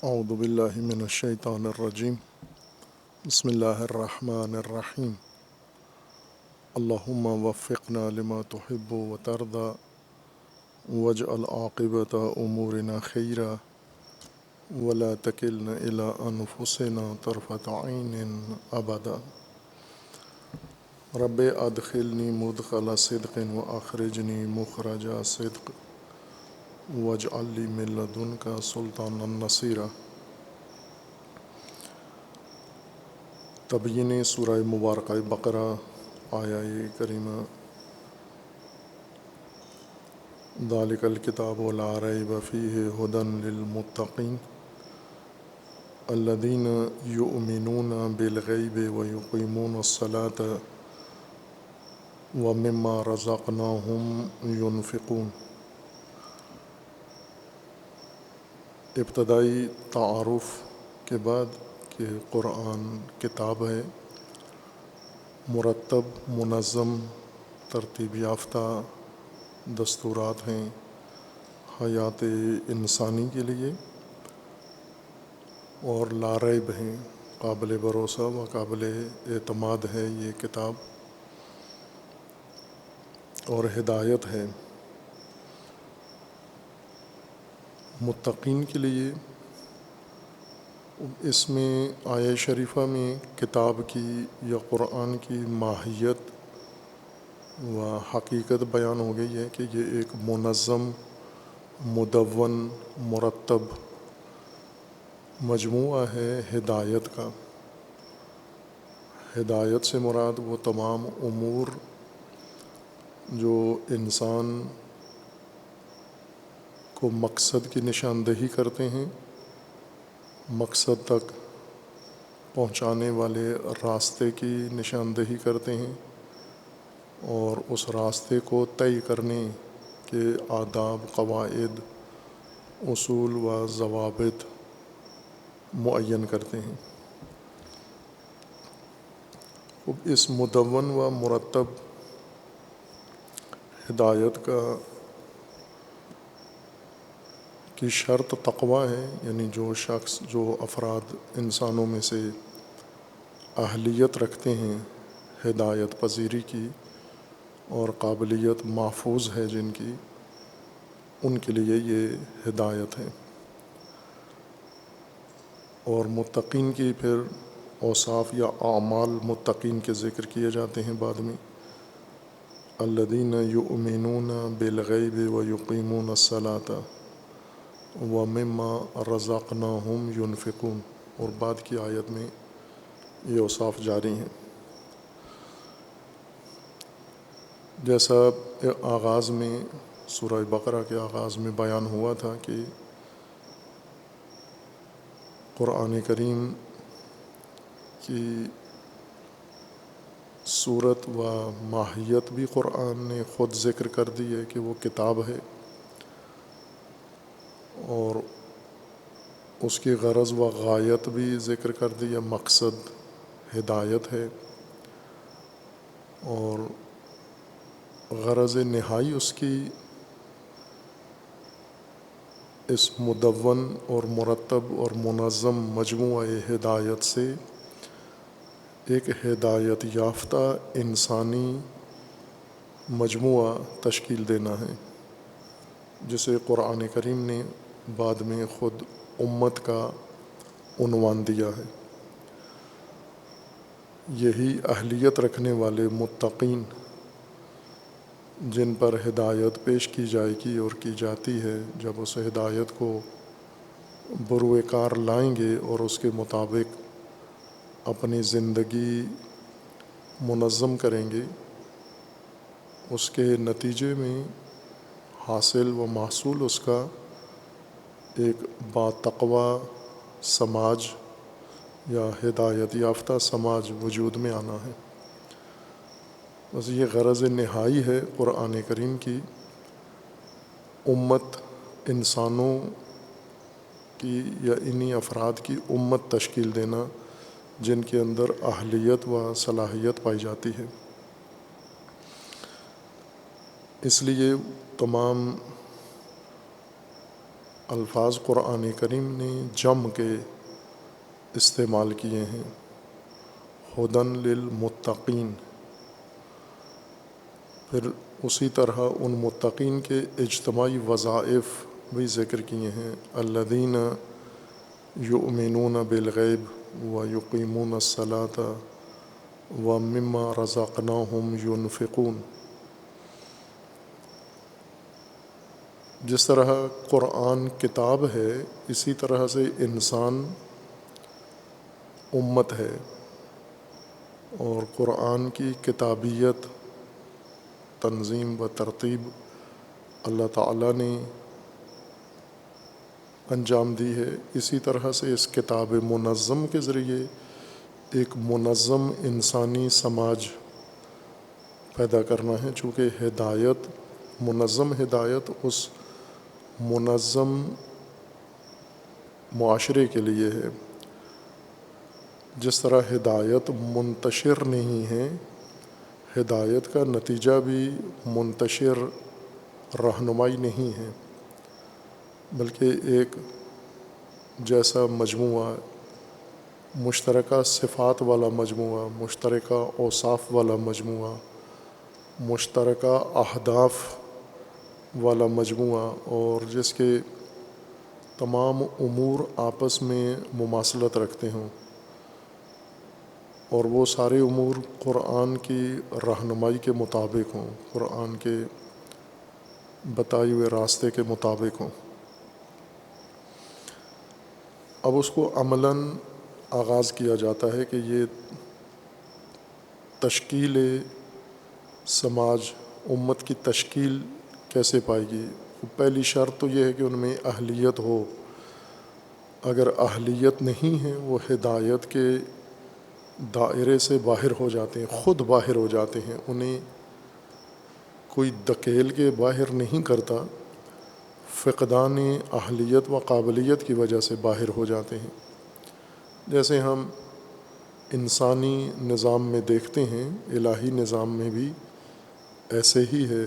اعوذ باللہ من الشیطان الرجیم بسم اللہ الرحمن الرحیم اللہم وفقنا لما تحب وترضى واجعل عاقبۃ امورنا خیرا ولا تکلنا الی انفسنا طرفۃ عین ابدا رب ادخلنی مدخل صدق واخرجنی مخرج صدق واجعل لی من لدنک سلطانا نصیرا۔ تبیین سورہ مبارکہ بقرہ آیہ کریمہ ذالک الکتاب لا ریب فیہ ھدی للمتقین الذین یؤمنون بالغیب ویقیمون الصلاۃ ومما رزقناہم ینفقون۔ ابتدائی تعارف کے بعد کہ قرآن کتاب ہے، مرتب منظم ترتیب یافتہ دستورات ہیں حیات انسانی کے لیے، اور لا ریب ہیں، قابل بھروسہ و قابل اعتماد ہے یہ کتاب، اور ہدایت ہے متقین کے لیے۔ اس میں آیہ شریفہ میں کتاب کی یا قرآن کی ماہیت و حقیقت بیان ہو گئی ہے کہ یہ ایک منظم، مدون، مرتب مجموعہ ہے ہدایت کا۔ ہدایت سے مراد وہ تمام امور جو انسان کو مقصد کی نشاندہی کرتے ہیں، مقصد تک پہنچانے والے راستے کی نشاندہی کرتے ہیں، اور اس راستے کو طے کرنے کے آداب، قواعد، اصول و ضوابط معین کرتے ہیں۔ اس مدون و مرتب ہدایت کی شرط تقویٰ ہے، یعنی جو افراد انسانوں میں سے اہلیت رکھتے ہیں ہدایت پذیری کی اور قابلیت محفوظ ہے جن کی، ان کے لیے یہ ہدایت ہے۔ اور متقین کی پھر اوصاف یا اعمال متقین کے ذکر کیے جاتے ہیں بعد میں، الذین یؤمنون بالغیب ویقیمون الصلاۃ ومما رزقناہم ینفقون، اور بعد کی آیت میں یہ اوصاف جاری ہیں۔ جیسا آغاز میں سورہ بقرہ کے آغاز میں بیان ہوا تھا کہ قرآن کریم کی صورت و ماہیت بھی قرآن نے خود ذکر کر دی ہے کہ وہ کتاب ہے، اور اس کی غرض و غایت بھی ذکر کر دی ہے، مقصد ہدایت ہے، اور غرض نہائی اس کی اس مدون اور مرتب اور منظم مجموعہ ہدایت سے ایک ہدایت یافتہ انسانی مجموعہ تشکیل دینا ہے، جسے قرآن کریم نے بعد میں خود امت کا عنوان دیا ہے۔ یہی اہلیت رکھنے والے متقین جن پر ہدایت پیش کی جائے گی اور کی جاتی ہے، جب اس ہدایت کو بروئے کار لائیں گے اور اس کے مطابق اپنی زندگی منظم کریں گے، اس کے نتیجے میں حاصل و محصول اس کا ایک باتقوی سماج یا ہدایت یافتہ سماج وجود میں آنا ہے۔ بس یہ غرض نہائی ہے قرآن کریم کی، امت، انسانوں کی یا انہی افراد کی امت تشکیل دینا جن کے اندر اہلیت و صلاحیت پائی جاتی ہے۔ اس لیے تمام الفاظ قرآن کریم نے جم کے استعمال کیے ہیں، ہدن للمتقین، پھر اسی طرح ان متقین کے اجتماعی وظائف بھی ذکر کیے ہیں، الذین یؤمنون بالغیب ویقیمون الصلاۃ ومما رزقناہم ینفقون۔ جس طرح قرآن کتاب ہے، اسی طرح سے انسان امت ہے، اور قرآن کی کتابیت، تنظیم و ترتیب اللہ تعالیٰ نے انجام دی ہے۔ اسی طرح سے اس کتاب منظم کے ذریعے ایک منظم انسانی سماج پیدا کرنا ہے، چونکہ ہدایت، منظم ہدایت اس منظم معاشرے کے لیے ہے۔ جس طرح ہدایت منتشر نہیں ہے، ہدایت کا نتیجہ بھی منتشر رہنمائی نہیں ہے، بلکہ ایک جیسا مجموعہ، مشترکہ صفات والا مجموعہ، مشترکہ اوصاف والا مجموعہ، مشترکہ اہداف والا مجموعہ، اور جس کے تمام امور آپس میں مماثلت رکھتے ہوں، اور وہ سارے امور قرآن کی رہنمائی کے مطابق ہوں، قرآن کے بتائے ہوئے راستے کے مطابق ہوں۔ اب اس کو عملاً آغاز کیا جاتا ہے کہ یہ تشکیل سماج، امت کی تشکیل کیسے پائے گی۔ پہلی شرط تو یہ ہے کہ ان میں اہلیت ہو۔ اگر اہلیت نہیں ہے، وہ ہدایت کے دائرے سے باہر ہو جاتے ہیں، خود باہر ہو جاتے ہیں، انہیں کوئی دھکیل کے باہر نہیں کرتا، فقدان اہلیت و قابلیت کی وجہ سے باہر ہو جاتے ہیں۔ جیسے ہم انسانی نظام میں دیکھتے ہیں، الہی نظام میں بھی ایسے ہی ہے۔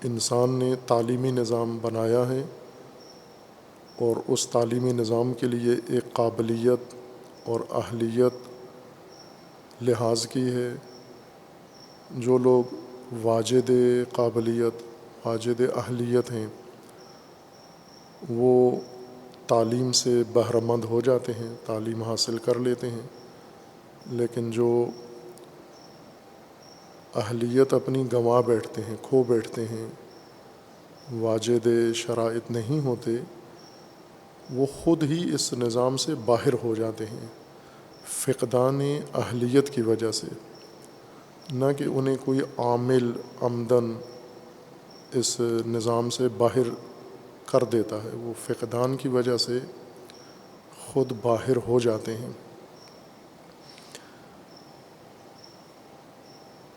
انسان نے تعلیمی نظام بنایا ہے، اور اس تعلیمی نظام کے لیے ایک قابلیت اور اہلیت لحاظ کی ہے۔ جو لوگ واجد قابلیت، واجد اہلیت ہیں، وہ تعلیم سے بہرہ مند ہو جاتے ہیں، تعلیم حاصل کر لیتے ہیں، لیکن جو اہلیت اپنی گنوا بیٹھتے ہیں، کھو بیٹھتے ہیں، واجد شرائط نہیں ہوتے، وہ خود ہی اس نظام سے باہر ہو جاتے ہیں، فقدان اہلیت کی وجہ سے، نہ کہ انہیں کوئی عامل عمدن اس نظام سے باہر کر دیتا ہے، وہ فقدان کی وجہ سے خود باہر ہو جاتے ہیں۔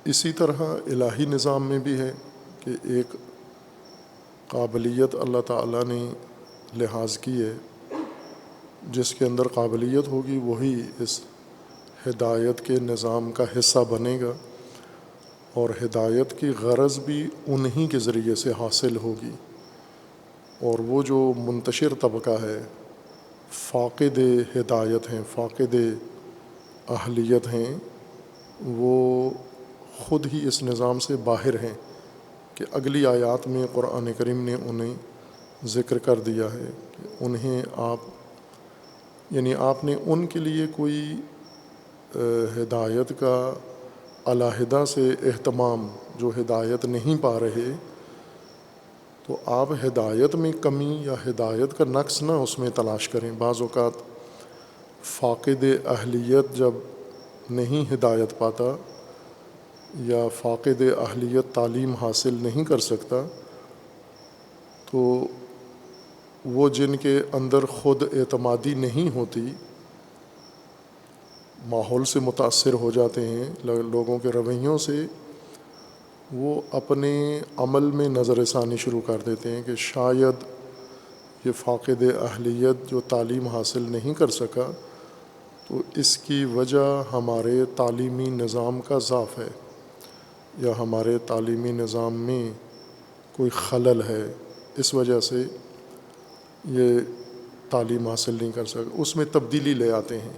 اسی طرح الہی نظام میں بھی ہے کہ ایک قابلیت اللہ تعالیٰ نے لحاظ کی ہے، جس کے اندر قابلیت ہوگی وہی اس ہدایت کے نظام کا حصہ بنے گا، اور ہدایت کی غرض بھی انہی کے ذریعے سے حاصل ہوگی۔ اور وہ جو منتشر طبقہ ہے، فاقد ہدایت ہیں، فاقد اہلیت ہیں، وہ خود ہی اس نظام سے باہر ہیں، کہ اگلی آیات میں قرآن کریم نے انہیں ذکر کر دیا ہے کہ انہیں آپ نے ان کے لیے کوئی ہدایت کا علیحدہ سے اہتمام، جو ہدایت نہیں پا رہے، تو آپ ہدایت میں کمی یا ہدایت کا نقص نہ اس میں تلاش کریں۔ بعض اوقات فاقد اہلیت جب نہیں ہدایت پاتا یا فاقد اہلیت تعلیم حاصل نہیں کر سکتا، تو وہ جن کے اندر خود اعتمادی نہیں ہوتی، ماحول سے متاثر ہو جاتے ہیں، لوگوں کے رویوں سے، وہ اپنے عمل میں نظر ثانی شروع کر دیتے ہیں کہ شاید یہ فاقد اہلیت جو تعلیم حاصل نہیں کر سکا، تو اس کی وجہ ہمارے تعلیمی نظام کا ضعف ہے، یا ہمارے تعلیمی نظام میں کوئی خلل ہے، اس وجہ سے یہ تعلیم حاصل نہیں کر سکے، اس میں تبدیلی لے آتے ہیں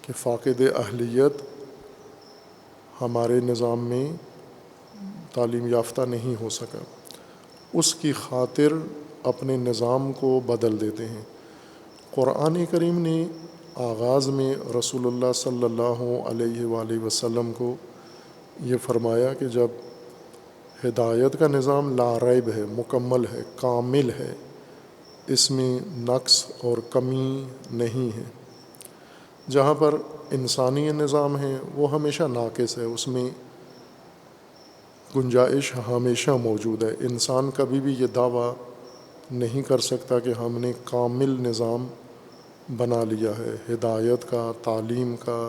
کہ فاقد اہلیت ہمارے نظام میں تعلیم یافتہ نہیں ہو سکا، اس کی خاطر اپنے نظام کو بدل دیتے ہیں۔ قرآن کریم نے آغاز میں رسول اللہ صلی اللہ علیہ وآلہ وسلم کو یہ فرمایا کہ جب ہدایت کا نظام لا ریب ہے، مکمل ہے، کامل ہے، اس میں نقص اور کمی نہیں ہے، جہاں پر انسانی نظام ہے وہ ہمیشہ ناقص ہے، اس میں گنجائش ہمیشہ موجود ہے۔ انسان کبھی بھی یہ دعویٰ نہیں کر سکتا کہ ہم نے کامل نظام بنا لیا ہے، ہدایت کا، تعلیم کا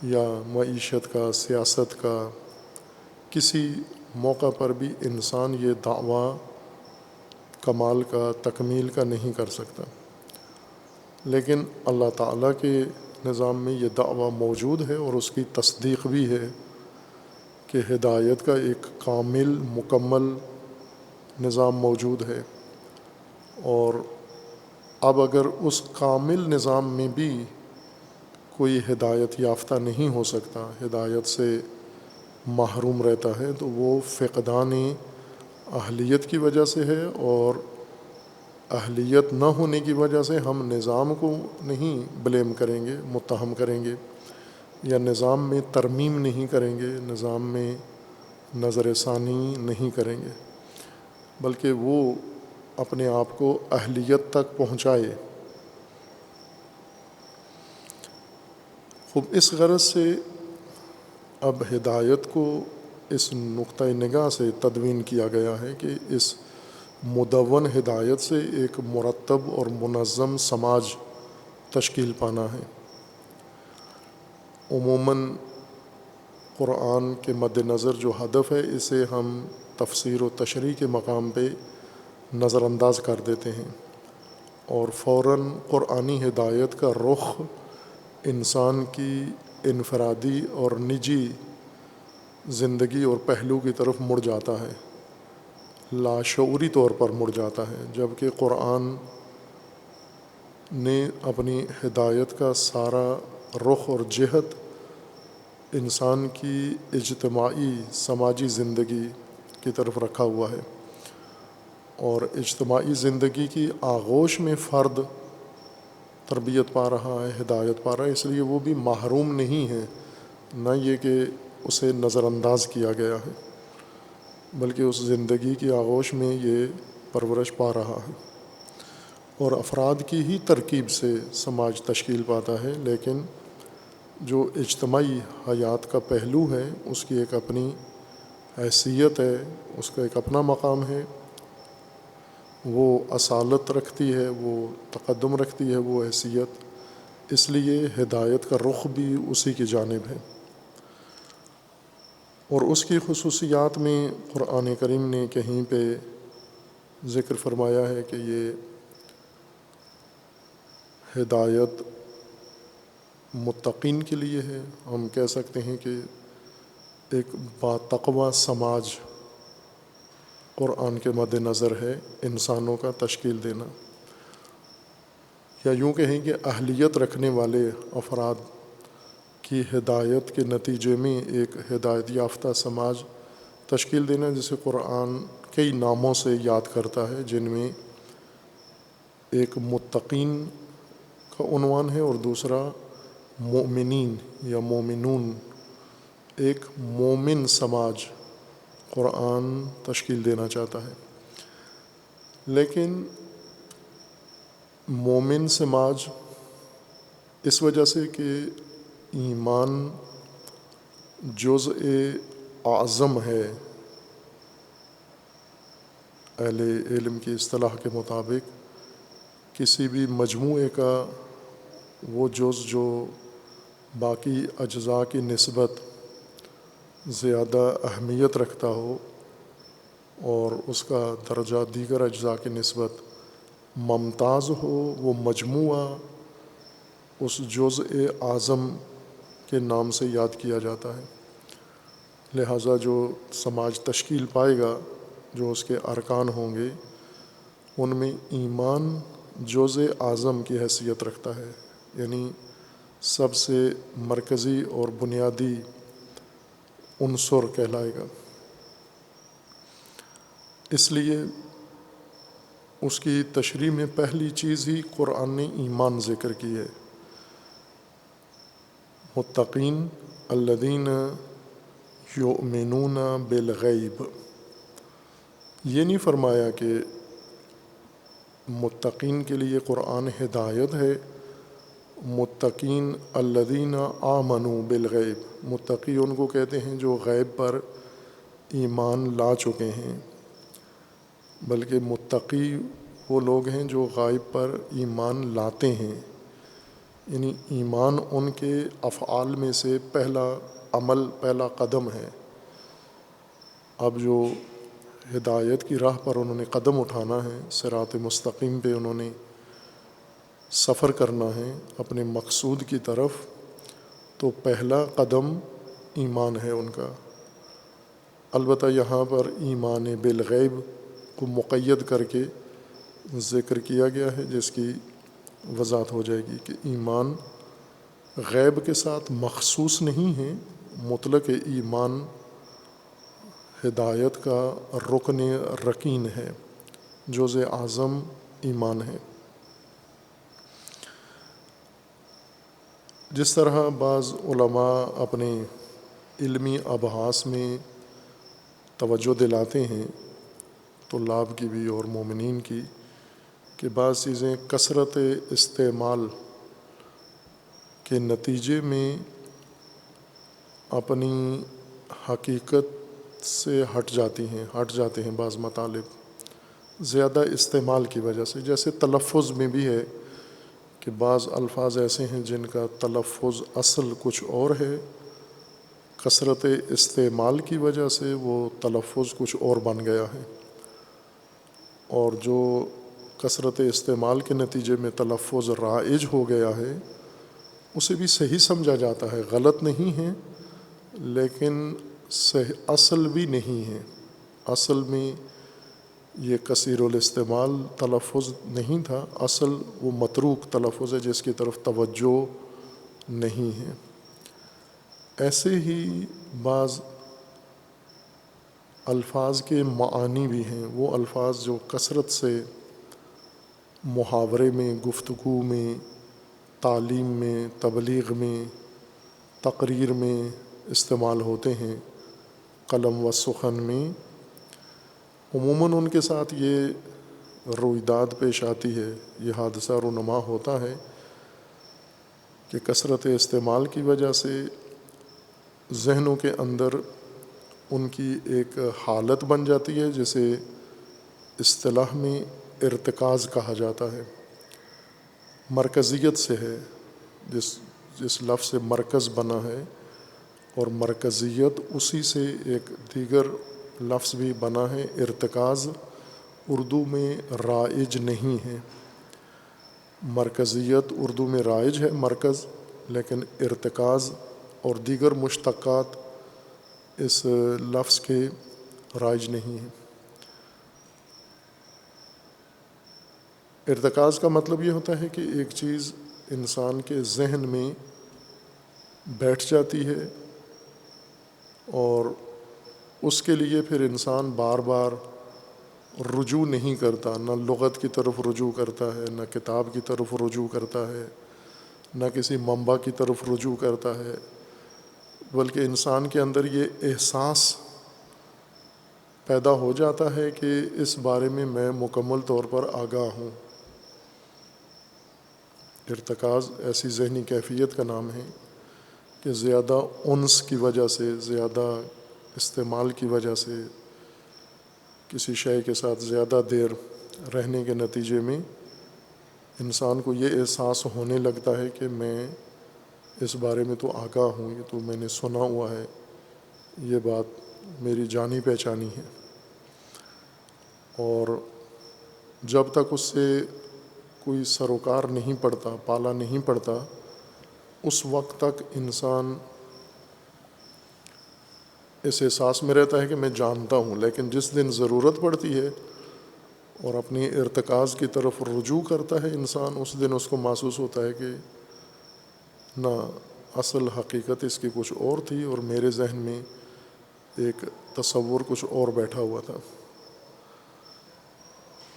یا معیشت کا، سیاست کا۔ کسی موقع پر بھی انسان یہ دعویٰ کمال کا، تکمیل کا نہیں کر سکتا، لیکن اللہ تعالیٰ کے نظام میں یہ دعویٰ موجود ہے اور اس کی تصدیق بھی ہے کہ ہدایت کا ایک کامل مکمل نظام موجود ہے۔ اور اب اگر اس کامل نظام میں بھی کوئی ہدایت یافتہ نہیں ہو سکتا، ہدایت سے محروم رہتا ہے، تو وہ فقدان اہلیت کی وجہ سے ہے، اور اہلیت نہ ہونے کی وجہ سے ہم نظام کو نہیں بلیم کریں گے، متہم کریں گے، یا نظام میں ترمیم نہیں کریں گے، نظام میں نظر ثانی نہیں کریں گے، بلکہ وہ اپنے آپ کو اہلیت تک پہنچائے۔ خوب اس غرض سے اب ہدایت کو اس نقطہ نگاہ سے تدوین کیا گیا ہے کہ اس مدون ہدایت سے ایک مرتب اور منظم سماج تشکیل پانا ہے۔ عموماً قرآن کے مد نظر جو ہدف ہے، اسے ہم تفسیر و تشریح کے مقام پہ نظر انداز کر دیتے ہیں، اور فوراً قرآنی ہدایت کا رخ انسان کی انفرادی اور نجی زندگی اور پہلو کی طرف مڑ جاتا ہے، لاشعوری طور پر مڑ جاتا ہے، جبکہ قرآن نے اپنی ہدایت کا سارا رخ اور جہت انسان کی اجتماعی سماجی زندگی کی طرف رکھا ہوا ہے، اور اجتماعی زندگی کی آغوش میں فرد تربیت پا رہا ہے، ہدایت پا رہا ہے، اس لیے وہ بھی محروم نہیں ہے، نہ یہ کہ اسے نظر انداز کیا گیا ہے، بلکہ اس زندگی کی آغوش میں یہ پرورش پا رہا ہے، اور افراد کی ہی ترکیب سے سماج تشکیل پاتا ہے، لیکن جو اجتماعی حیات کا پہلو ہے اس کی ایک اپنی حیثیت ہے، اس کا ایک اپنا مقام ہے، وہ اصالت رکھتی ہے، وہ تقدم رکھتی ہے، وہ حیثیت، اس لیے ہدایت کا رخ بھی اسی کی جانب ہے۔ اور اس کی خصوصیات میں قرآن کریم نے کہیں پہ ذکر فرمایا ہے کہ یہ ہدایت متقین کے لیے ہے۔ ہم کہہ سکتے ہیں کہ ایک باتقوی سماج قرآن کے مد نظر ہے انسانوں کا تشکیل دینا، یا یوں کہیں کہ اہلیت رکھنے والے افراد کی ہدایت کے نتیجے میں ایک ہدایت یافتہ سماج تشکیل دینا، جسے قرآن کئی ناموں سے یاد کرتا ہے، جن میں ایک متقین کا عنوان ہے اور دوسرا مومنین یا مومنون، ایک مومن سماج قرآن تشکیل دینا چاہتا ہے۔ لیکن مومن سماج اس وجہ سے کہ ایمان جزء اعظم ہے، اہل علم کی اصطلاح کے مطابق کسی بھی مجموعے کا وہ جز جو باقی اجزاء کی نسبت زیادہ اہمیت رکھتا ہو اور اس کا درجہ دیگر اجزاء کی نسبت ممتاز ہو، وہ مجموعہ اس جزء اعظم کے نام سے یاد کیا جاتا ہے۔ لہٰذا جو سماج تشکیل پائے گا، جو اس کے ارکان ہوں گے، ان میں ایمان جزء اعظم کی حیثیت رکھتا ہے، یعنی سب سے مرکزی اور بنیادی عنصر کہلائے گا۔ اس لیے اس کی تشریح میں پہلی چیز ہی قرآن نے ایمان ذکر کی ہے۔ متقین الذین یؤمنون بالغیب، یہ نہیں فرمایا کہ متقین کے لیے قرآن ہدایت ہے۔ متقین الذین آمنوا بالغیب، متقی ان کو کہتے ہیں جو غیب پر ایمان لا چکے ہیں، بلکہ متقی وہ لوگ ہیں جو غیب پر ایمان لاتے ہیں، یعنی ایمان ان کے افعال میں سے پہلا عمل، پہلا قدم ہے۔ اب جو ہدایت کی راہ پر انہوں نے قدم اٹھانا ہے، صراط مستقیم پہ انہوں نے سفر کرنا ہے اپنے مقصود کی طرف، تو پہلا قدم ایمان ہے ان کا۔ البتہ یہاں پر ایمان بالغیب کو مقید کر کے ذکر کیا گیا ہے، جس کی وضاحت ہو جائے گی کہ ایمان غیب کے ساتھ مخصوص نہیں ہے، مطلق ایمان ہدایت کا رکن رکین ہے، جزء اعظم ایمان ہے۔ جس طرح بعض علماء اپنے علمی ابحاث میں توجہ دلاتے ہیں، طلاب کی بھی اور مومنین کی، کہ بعض چیزیں کثرت استعمال کے نتیجے میں اپنی حقیقت سے ہٹ جاتے ہیں بعض مطالب زیادہ استعمال کی وجہ سے۔ جیسے تلفظ میں بھی ہے کہ بعض الفاظ ایسے ہیں جن کا تلفظ اصل کچھ اور ہے، کثرت استعمال کی وجہ سے وہ تلفظ کچھ اور بن گیا ہے، اور جو کثرت استعمال کے نتیجے میں تلفظ رائج ہو گیا ہے اسے بھی صحیح سمجھا جاتا ہے، غلط نہیں ہے، لیکن اصل بھی نہیں ہے۔ اصل میں یہ کثیر الاستعمال تلفظ نہیں تھا، اصل وہ متروک تلفظ ہے جس کی طرف توجہ نہیں ہے۔ ایسے ہی بعض الفاظ کے معانی بھی ہیں، وہ الفاظ جو کثرت سے محاورے میں، گفتگو میں، تعلیم میں، تبلیغ میں، تقریر میں استعمال ہوتے ہیں، قلم و سخن میں، عموماً ان کے ساتھ یہ رویداد پیش آتی ہے، یہ حادثہ رونما ہوتا ہے کہ کثرت استعمال کی وجہ سے ذہنوں کے اندر ان کی ایک حالت بن جاتی ہے جسے اصطلاح میں ارتکاز کہا جاتا ہے۔ مرکزیت سے ہے، جس لفظ سے مرکز بنا ہے، اور مرکزیت اسی سے ایک دیگر لفظ بھی بنا ہے ارتکاز، اردو میں رائج نہیں ہے۔ مرکزیت اردو میں رائج ہے، مرکز، لیکن ارتکاز اور دیگر مشتقات اس لفظ کے رائج نہیں ہیں۔ ارتکاز کا مطلب یہ ہوتا ہے کہ ایک چیز انسان کے ذہن میں بیٹھ جاتی ہے اور اس کے لیے پھر انسان بار بار رجوع نہیں کرتا، نہ لغت کی طرف رجوع کرتا ہے، نہ کتاب کی طرف رجوع کرتا ہے، نہ کسی منبع کی طرف رجوع کرتا ہے، بلکہ انسان کے اندر یہ احساس پیدا ہو جاتا ہے کہ اس بارے میں میں مکمل طور پر آگاہ ہوں۔ ارتکاز ایسی ذہنی کیفیت کا نام ہے کہ زیادہ انس کی وجہ سے، زیادہ استعمال کی وجہ سے، کسی شے کے ساتھ زیادہ دیر رہنے کے نتیجے میں انسان کو یہ احساس ہونے لگتا ہے کہ میں اس بارے میں تو آگاہ ہوں، یہ تو میں نے سنا ہوا ہے، یہ بات میری جانی پہچانی ہے، اور جب تک اس سے کوئی سروکار نہیں پڑتا، پالا نہیں پڑتا، اس وقت تک انسان اس احساس میں رہتا ہے کہ میں جانتا ہوں، لیکن جس دن ضرورت پڑتی ہے اور اپنی ارتکاز کی طرف رجوع کرتا ہے انسان، اس دن اس کو محسوس ہوتا ہے کہ نہ، اصل حقیقت اس کی کچھ اور تھی اور میرے ذہن میں ایک تصور کچھ اور بیٹھا ہوا تھا۔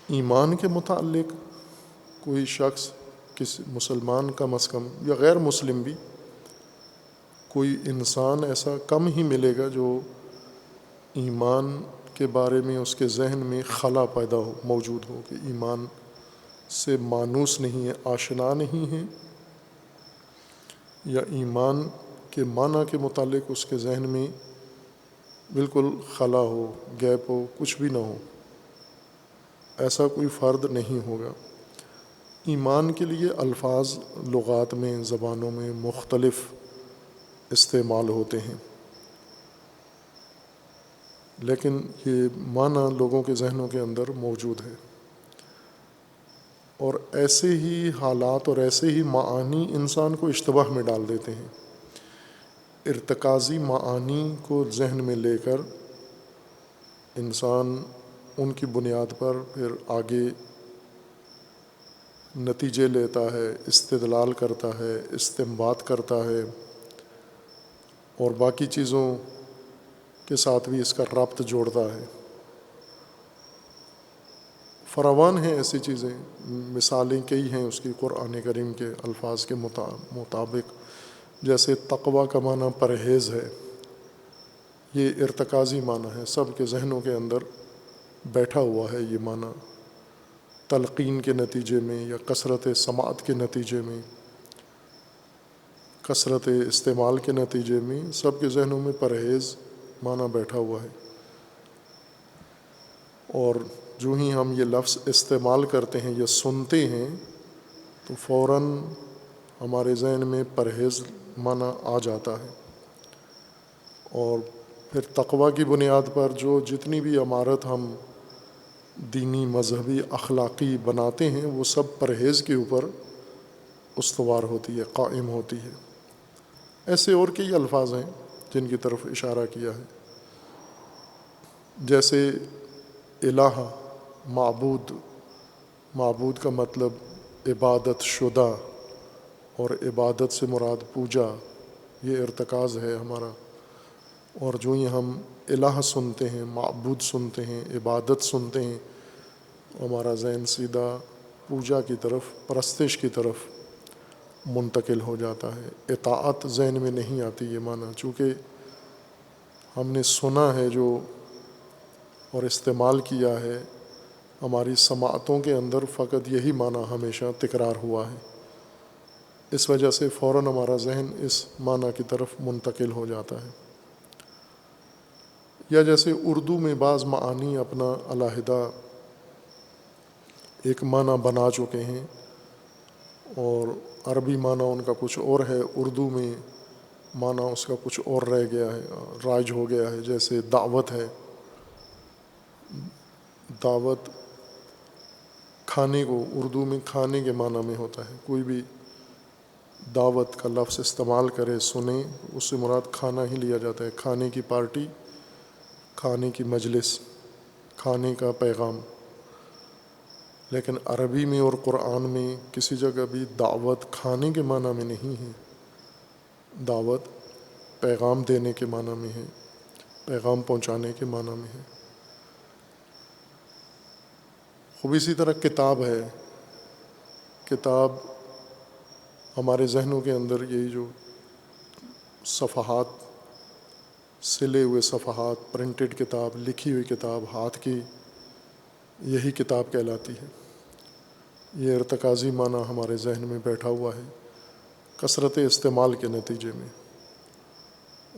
ایمان کے متعلق کوئی شخص، کسی مسلمان کم از کم یا غیر مسلم بھی، کوئی انسان ایسا کم ہی ملے گا جو ایمان کے بارے میں اس کے ذہن میں خلا پیدا موجود ہو کہ ایمان سے مانوس نہیں ہے، آشنا نہیں ہے، یا ایمان کے معنی کے متعلق اس کے ذہن میں بالکل خلا ہو، گیپ ہو، کچھ بھی نہ ہو۔ ایسا کوئی فرد نہیں ہوگا۔ ایمان کے لیے الفاظ لغات میں، زبانوں میں مختلف استعمال ہوتے ہیں، لیکن یہ معنی لوگوں کے ذہنوں کے اندر موجود ہے، اور ایسے ہی حالات اور ایسے ہی معانی انسان کو اشتباہ میں ڈال دیتے ہیں۔ ارتکازی معانی کو ذہن میں لے کر انسان ان کی بنیاد پر پھر آگے نتیجے لیتا ہے، استدلال کرتا ہے، استنباط کرتا ہے، اور باقی چیزوں کے ساتھ بھی اس کا ربط جوڑتا ہے۔ فراوان ہیں ایسی چیزیں، مثالیں کئی ہیں اس کی قرآن کریم کے الفاظ کے مطابق، جیسے تقویٰ کا معنی پرہیز ہے، یہ ارتکازی معنی ہے، سب کے ذہنوں کے اندر بیٹھا ہوا ہے یہ معنی، تلقین کے نتیجے میں یا کثرت سماعت کے نتیجے میں، کثرت استعمال کے نتیجے میں سب کے ذہنوں میں پرہیز معنی بیٹھا ہوا ہے، اور جو ہی ہم یہ لفظ استعمال کرتے ہیں یا سنتے ہیں تو فوراً ہمارے ذہن میں پرہیز معنی آ جاتا ہے، اور پھر تقویٰ کی بنیاد پر جو جتنی بھی عمارت ہم دینی، مذہبی، اخلاقی بناتے ہیں وہ سب پرہیز کے اوپر استوار ہوتی ہے، قائم ہوتی ہے۔ ایسے اور کئی الفاظ ہیں جن کی طرف اشارہ کیا ہے، جیسے الہ، معبود، معبود کا مطلب عبادت شدہ، اور عبادت سے مراد پوجا، یہ ارتکاز ہے ہمارا، اور جو ہی ہم الہ سنتے ہیں، معبود سنتے ہیں، عبادت سنتے ہیں، ہمارا ذہن سیدھا پوجا کی طرف، پرستش کی طرف منتقل ہو جاتا ہے۔ اطاعت ذہن میں نہیں آتی یہ معنی، چونکہ ہم نے سنا ہے جو اور استعمال کیا ہے، ہماری سماعتوں کے اندر فقط یہی معنی ہمیشہ تکرار ہوا ہے، اس وجہ سے فوراً ہمارا ذہن اس معنی کی طرف منتقل ہو جاتا ہے۔ یا جیسے اردو میں بعض معانی اپنا علیحدہ ایک معنی بنا چکے ہیں، اور عربی معنی ان کا کچھ اور ہے، اردو میں معنی اس کا کچھ اور رہ گیا ہے، رائج ہو گیا ہے۔ جیسے دعوت ہے، دعوت کھانے کو اردو میں کھانے کے معنی میں ہوتا ہے، کوئی بھی دعوت کا لفظ استعمال کرے، سنے، اس سے مراد کھانا ہی لیا جاتا ہے، کھانے کی پارٹی، کھانے کی مجلس، کھانے کا پیغام۔ لیکن عربی میں اور قرآن میں کسی جگہ بھی دعوت کھانے کے معنی میں نہیں ہے، دعوت پیغام دینے کے معنی میں ہے، پیغام پہنچانے کے معنی میں ہے۔ خوب اسی طرح کتاب ہے، کتاب ہمارے ذہنوں کے اندر یہی جو صفحات، سلے ہوئے صفحات، پرنٹڈ کتاب، لکھی ہوئی کتاب، ہاتھ کی، یہی کتاب کہلاتی ہے۔ یہ ارتکازی معنی ہمارے ذہن میں بیٹھا ہوا ہے کثرت استعمال کے نتیجے میں،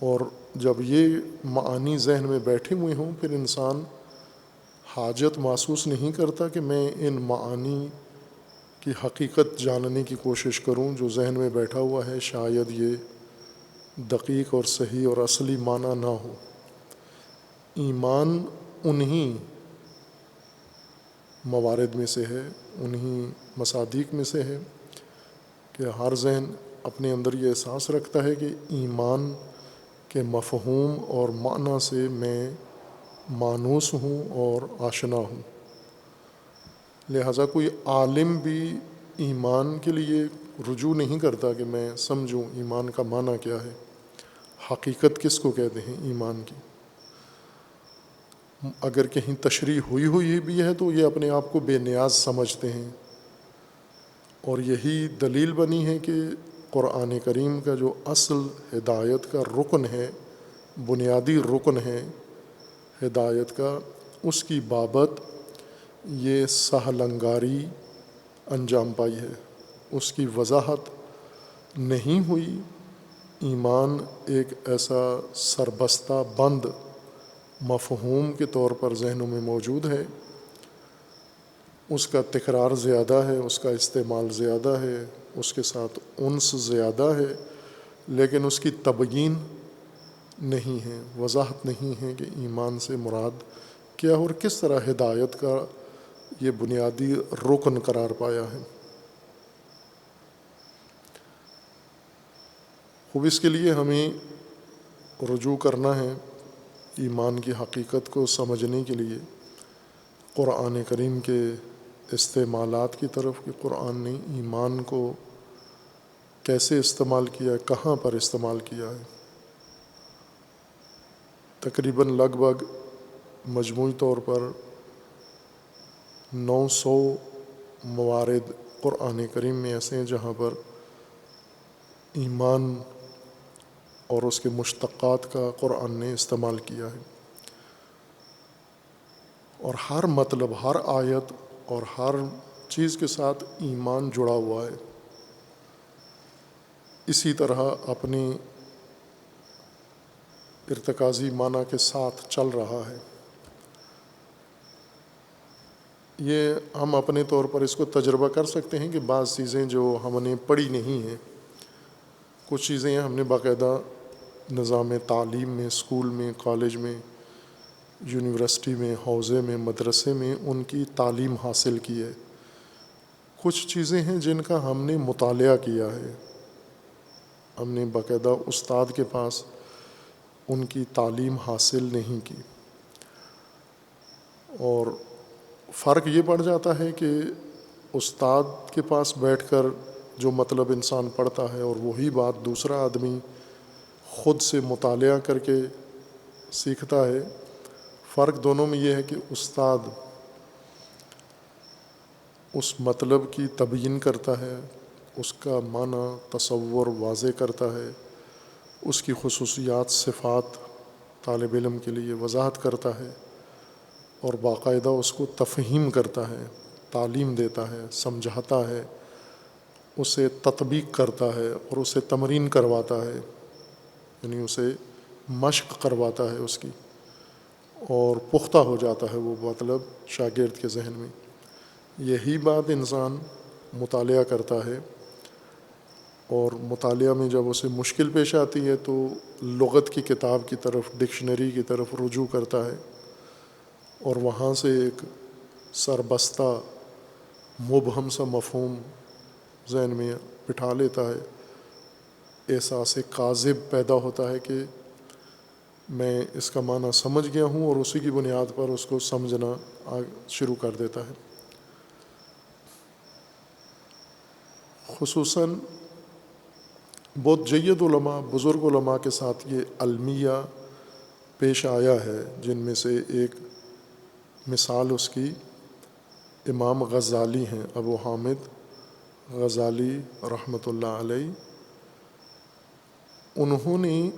اور جب یہ معانی ذہن میں بیٹھے ہوئے ہوں پھر انسان حاجت محسوس نہیں کرتا کہ میں ان معانی کی حقیقت جاننے کی کوشش کروں جو ذہن میں بیٹھا ہوا ہے، شاید یہ دقیق اور صحیح اور اصلی معنی نہ ہو۔ ایمان انہی موارد میں سے ہے، انہی مصادیق میں سے ہے کہ ہر ذہن اپنے اندر یہ احساس رکھتا ہے کہ ایمان کے مفہوم اور معنی سے میں مانوس ہوں اور آشنا ہوں۔ لہٰذا کوئی عالم بھی ایمان کے لیے رجوع نہیں کرتا کہ میں سمجھوں ایمان کا معنی کیا ہے، حقیقت کس کو کہتے ہیں ایمان کی۔ اگر کہیں تشریح ہوئی بھی ہے تو یہ اپنے آپ کو بے نیاز سمجھتے ہیں، اور یہی دلیل بنی ہے کہ قرآن کریم کا جو اصل ہدایت کا رکن ہے، بنیادی رکن ہے ہدایت کا، اس کی بابت یہ سہل انگاری انجام پائی ہے، اس کی وضاحت نہیں ہوئی۔ ایمان ایک ایسا سربستہ بند مفہوم کے طور پر ذہنوں میں موجود ہے، اس کا تکرار زیادہ ہے، اس کا استعمال زیادہ ہے، اس کے ساتھ انس زیادہ ہے، لیکن اس کی تبیین نہیں ہے، وضاحت نہیں ہے کہ ایمان سے مراد کیا اور کس طرح ہدایت کا یہ بنیادی رکن قرار پایا ہے۔ خوب اس کے لیے ہمیں رجوع کرنا ہے ایمان کی حقیقت کو سمجھنے کے لیے قرآن کریم کے استعمالات کی طرف کہ قرآن نے ایمان کو کیسے استعمال کیا ہے، کہاں پر استعمال کیا ہے۔ تقریباً لگ بھگ مجموعی طور پر 900 موارد قرآن کریم میں ایسے ہیں جہاں پر ایمان اور اس کے مشتقات کا قرآن نے استعمال کیا ہے، اور ہر مطلب، ہر آیت اور ہر چیز کے ساتھ ایمان جڑا ہوا ہے، اسی طرح اپنی ارتکازی معنی کے ساتھ چل رہا ہے۔ یہ ہم اپنے طور پر اس کو تجربہ کر سکتے ہیں کہ بعض چیزیں جو ہم نے پڑھی نہیں ہیں، کچھ چیزیں ہم نے باقاعدہ نظام تعلیم میں، اسکول میں، کالج میں، یونیورسٹی میں، حوزے میں، مدرسے میں ان کی تعلیم حاصل کی ہے۔ کچھ چیزیں ہیں جن کا ہم نے مطالعہ کیا ہے، ہم نے باقاعدہ استاد کے پاس ان کی تعلیم حاصل نہیں کی، اور فرق یہ پڑ جاتا ہے کہ استاد کے پاس بیٹھ کر جو مطلب انسان پڑھتا ہے اور وہی بات دوسرا آدمی خود سے مطالعہ کر کے سیکھتا ہے، فرق دونوں میں یہ ہے کہ استاد اس مطلب کی تبیین کرتا ہے، اس کا معنی تصور واضح کرتا ہے، اس کی خصوصیات صفات طالب علم کے لیے وضاحت کرتا ہے، اور باقاعدہ اس کو تفہیم کرتا ہے، تعلیم دیتا ہے، سمجھاتا ہے، اسے تطبیق کرتا ہے اور اسے تمرین کرواتا ہے، یعنی اسے مشق کرواتا ہے اس کی، اور پختہ ہو جاتا ہے وہ مطلب شاگرد کے ذہن میں۔ یہی بات انسان مطالعہ کرتا ہے، اور مطالعہ میں جب اسے مشکل پیش آتی ہے تو لغت کی کتاب کی طرف، ڈکشنری کی طرف رجوع کرتا ہے، اور وہاں سے ایک سربستہ مبہم سا مفہوم ذہن میں بٹھا لیتا ہے، احساس کاذب پیدا ہوتا ہے کہ میں اس کا معنی سمجھ گیا ہوں، اور اسی کی بنیاد پر اس کو سمجھنا شروع کر دیتا ہے۔ خصوصاً بہت جید علماء، بزرگ علماء کے ساتھ یہ المیہ پیش آیا ہے، جن میں سے ایک مثال اس کی امام غزالی ہیں، ابو حامد غزالی رحمۃ اللہ علیہ۔ انہوں نے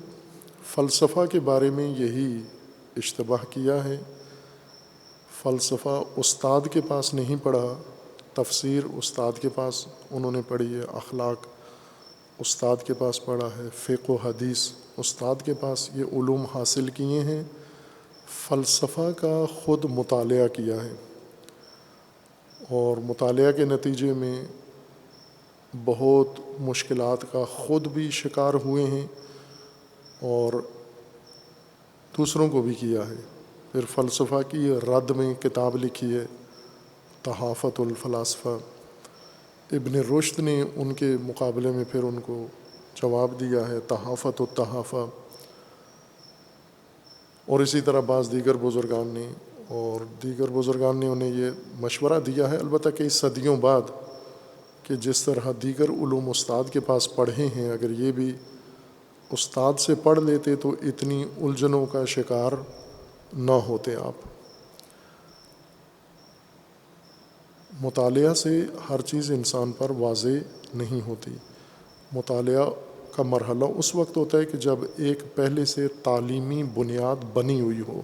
فلسفہ کے بارے میں یہی اشتباہ کیا ہے، فلسفہ استاد کے پاس نہیں پڑھا، تفسیر استاد کے پاس انہوں نے پڑھی ہے، اخلاق استاد کے پاس پڑھا ہے، فقہ و حدیث استاد کے پاس یہ علوم حاصل کیے ہیں، فلسفہ کا خود مطالعہ کیا ہے، اور مطالعہ کے نتیجے میں بہت مشکلات کا خود بھی شکار ہوئے ہیں اور دوسروں کو بھی کیا ہے۔ پھر فلسفہ کی رد میں کتاب لکھی ہے، تحافۃ الفلاسفہ۔ ابن رشد نے ان کے مقابلے میں پھر ان کو جواب دیا ہے، تحافۃ التحافہ، اور اسی طرح بعض دیگر بزرگان نے اور دیگر بزرگان نے انہیں یہ مشورہ دیا ہے، البتہ کئی صدیوں بعد، کہ جس طرح دیگر علوم استاد کے پاس پڑھے ہیں، اگر یہ بھی استاد سے پڑھ لیتے تو اتنی الجھنوں کا شکار نہ ہوتے آپ۔ مطالعہ سے ہر چیز انسان پر واضح نہیں ہوتی۔ مطالعہ کا مرحلہ اس وقت ہوتا ہے کہ جب ایک پہلے سے تعلیمی بنیاد بنی ہوئی ہو۔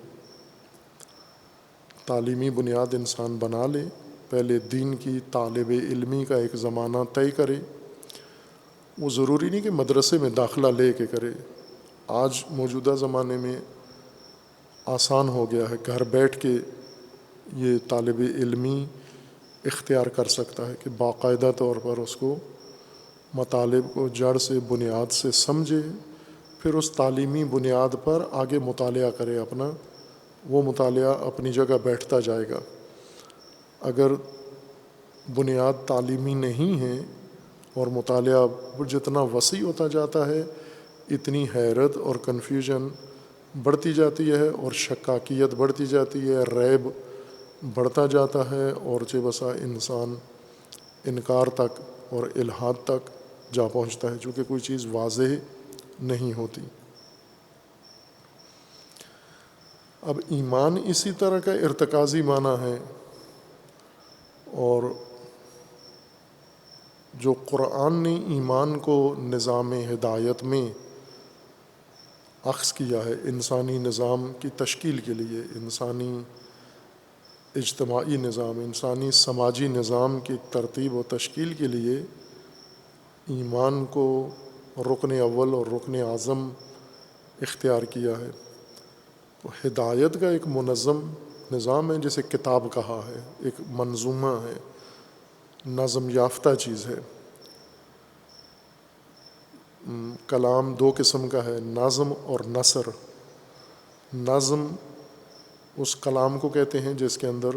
تعلیمی بنیاد انسان بنا لے، پہلے دین کی طالب علمی کا ایک زمانہ طے کرے۔ وہ ضروری نہیں کہ مدرسے میں داخلہ لے کے کرے، آج موجودہ زمانے میں آسان ہو گیا ہے، گھر بیٹھ کے یہ طالب علمی اختیار کر سکتا ہے کہ باقاعدہ طور پر اس کو مطالب کو جڑ سے بنیاد سے سمجھے، پھر اس تعلیمی بنیاد پر آگے مطالعہ کرے اپنا، وہ مطالعہ اپنی جگہ بیٹھتا جائے گا۔ اگر بنیاد تعلیمی نہیں ہے اور مطالعہ جتنا وسیع ہوتا جاتا ہے، اتنی حیرت اور کنفیوژن بڑھتی جاتی ہے اور شکاکیت بڑھتی جاتی ہے، ریب بڑھتا جاتا ہے، اور چہ بسا انسان انکار تک اور الحاد تک جا پہنچتا ہے، چونکہ کوئی چیز واضح نہیں ہوتی۔ اب ایمان اسی طرح کا ارتکازی معنی ہے، اور جو قرآن نے ایمان کو نظام ہدایت میں اخذ کیا ہے، انسانی نظام کی تشکیل کے لیے، انسانی اجتماعی نظام، انسانی سماجی نظام کی ترتیب و تشکیل کے لیے ایمان کو رکن اول اور رکن اعظم اختیار کیا ہے۔ تو ہدایت کا ایک منظم نظام ہے، جسے کتاب کہا ہے، ایک منظومہ ہے، نظم یافتہ چیز ہے۔ کلام دو قسم کا ہے، نظم اور نثر۔ نظم اس کلام کو کہتے ہیں جس کے اندر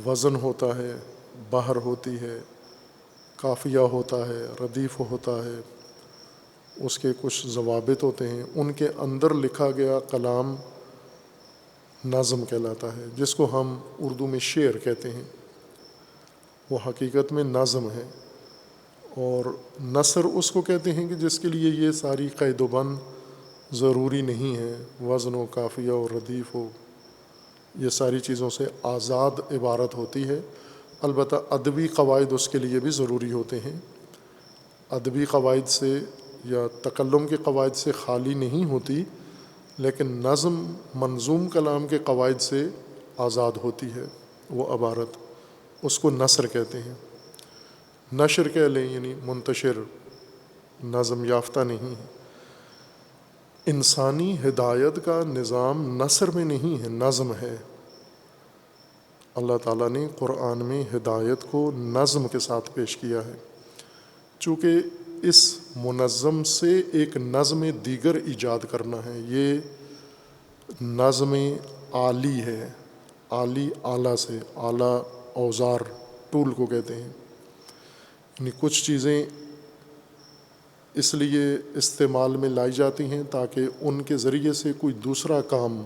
وزن ہوتا ہے، بحر ہوتی ہے، قافیہ ہوتا ہے، ردیف ہوتا ہے، اس کے کچھ ضوابط ہوتے ہیں، ان کے اندر لکھا گیا کلام نظم کہلاتا ہے، جس کو ہم اردو میں شعر کہتے ہیں، وہ حقیقت میں نظم ہے۔ اور نثر اس کو کہتے ہیں کہ جس کے لیے یہ ساری قید و بند ضروری نہیں ہے، وزن و قافیہ و ردیف ہو، یہ ساری چیزوں سے آزاد عبارت ہوتی ہے۔ البتہ ادبی قواعد اس کے لیے بھی ضروری ہوتے ہیں، ادبی قواعد سے یا تکلم کے قواعد سے خالی نہیں ہوتی، لیکن نظم منظوم کلام کے قواعد سے آزاد ہوتی ہے وہ عبارت، اس کو نثر کہتے ہیں۔ نشر کہہ لیں یعنی منتشر، نظم یافتہ نہیں ہے۔ انسانی ہدایت کا نظام نثر میں نہیں ہے، نظم ہے۔ اللہ تعالیٰ نے قرآن میں ہدایت کو نظم کے ساتھ پیش کیا ہے، چونکہ اس منظم سے ایک نظم دیگر ایجاد کرنا ہے۔ یہ نظم آلی ہے، آلی آلہ سے، آلہ اوزار ٹول کو کہتے ہیں، یعنی کچھ چیزیں اس لیے استعمال میں لائی جاتی ہیں تاکہ ان کے ذریعے سے کوئی دوسرا کام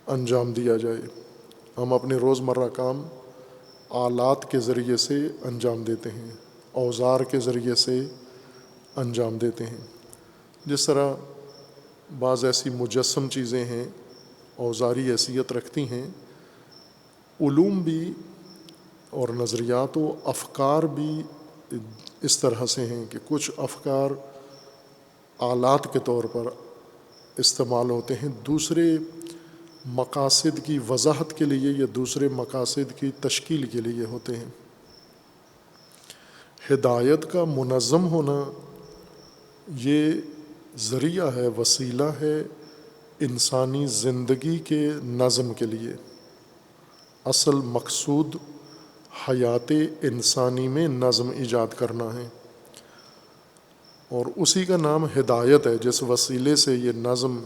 انجام دیا جائے۔ ہم اپنے روزمرہ کام آلات کے ذریعے سے انجام دیتے ہیں، اوزار کے ذریعے سے انجام دیتے ہیں۔ جس طرح بعض ایسی مجسم چیزیں ہیں، اوزاری حیثیت رکھتی ہیں، علوم بھی اور نظریات و افکار بھی اس طرح سے ہیں کہ کچھ افکار آلات کے طور پر استعمال ہوتے ہیں، دوسرے مقاصد کی وضاحت کے لیے یا دوسرے مقاصد کی تشکیل کے لیے ہوتے ہیں۔ ہدایت کا منظم ہونا یہ ذریعہ ہے، وسیلہ ہے انسانی زندگی کے نظم کے لیے۔ اصل مقصود حیات انسانی میں نظم ایجاد کرنا ہے، اور اسی کا نام ہدایت ہے۔ جس وسیلے سے یہ نظم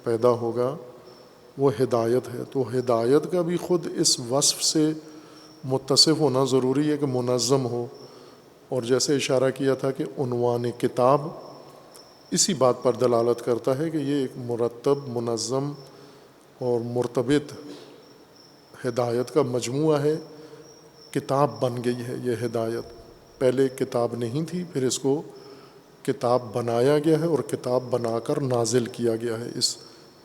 پیدا ہوگا وہ ہدایت ہے۔ تو ہدایت کا بھی خود اس وصف سے متصف ہونا ضروری ہے کہ منظم ہو، اور جیسے اشارہ کیا تھا کہ عنوان کتاب اسی بات پر دلالت کرتا ہے کہ یہ ایک مرتب، منظم اور مرتبط ہدایت کا مجموعہ ہے، کتاب بن گئی ہے یہ ہدایت۔ پہلے کتاب نہیں تھی، پھر اس کو کتاب بنایا گیا ہے اور کتاب بنا کر نازل کیا گیا ہے اس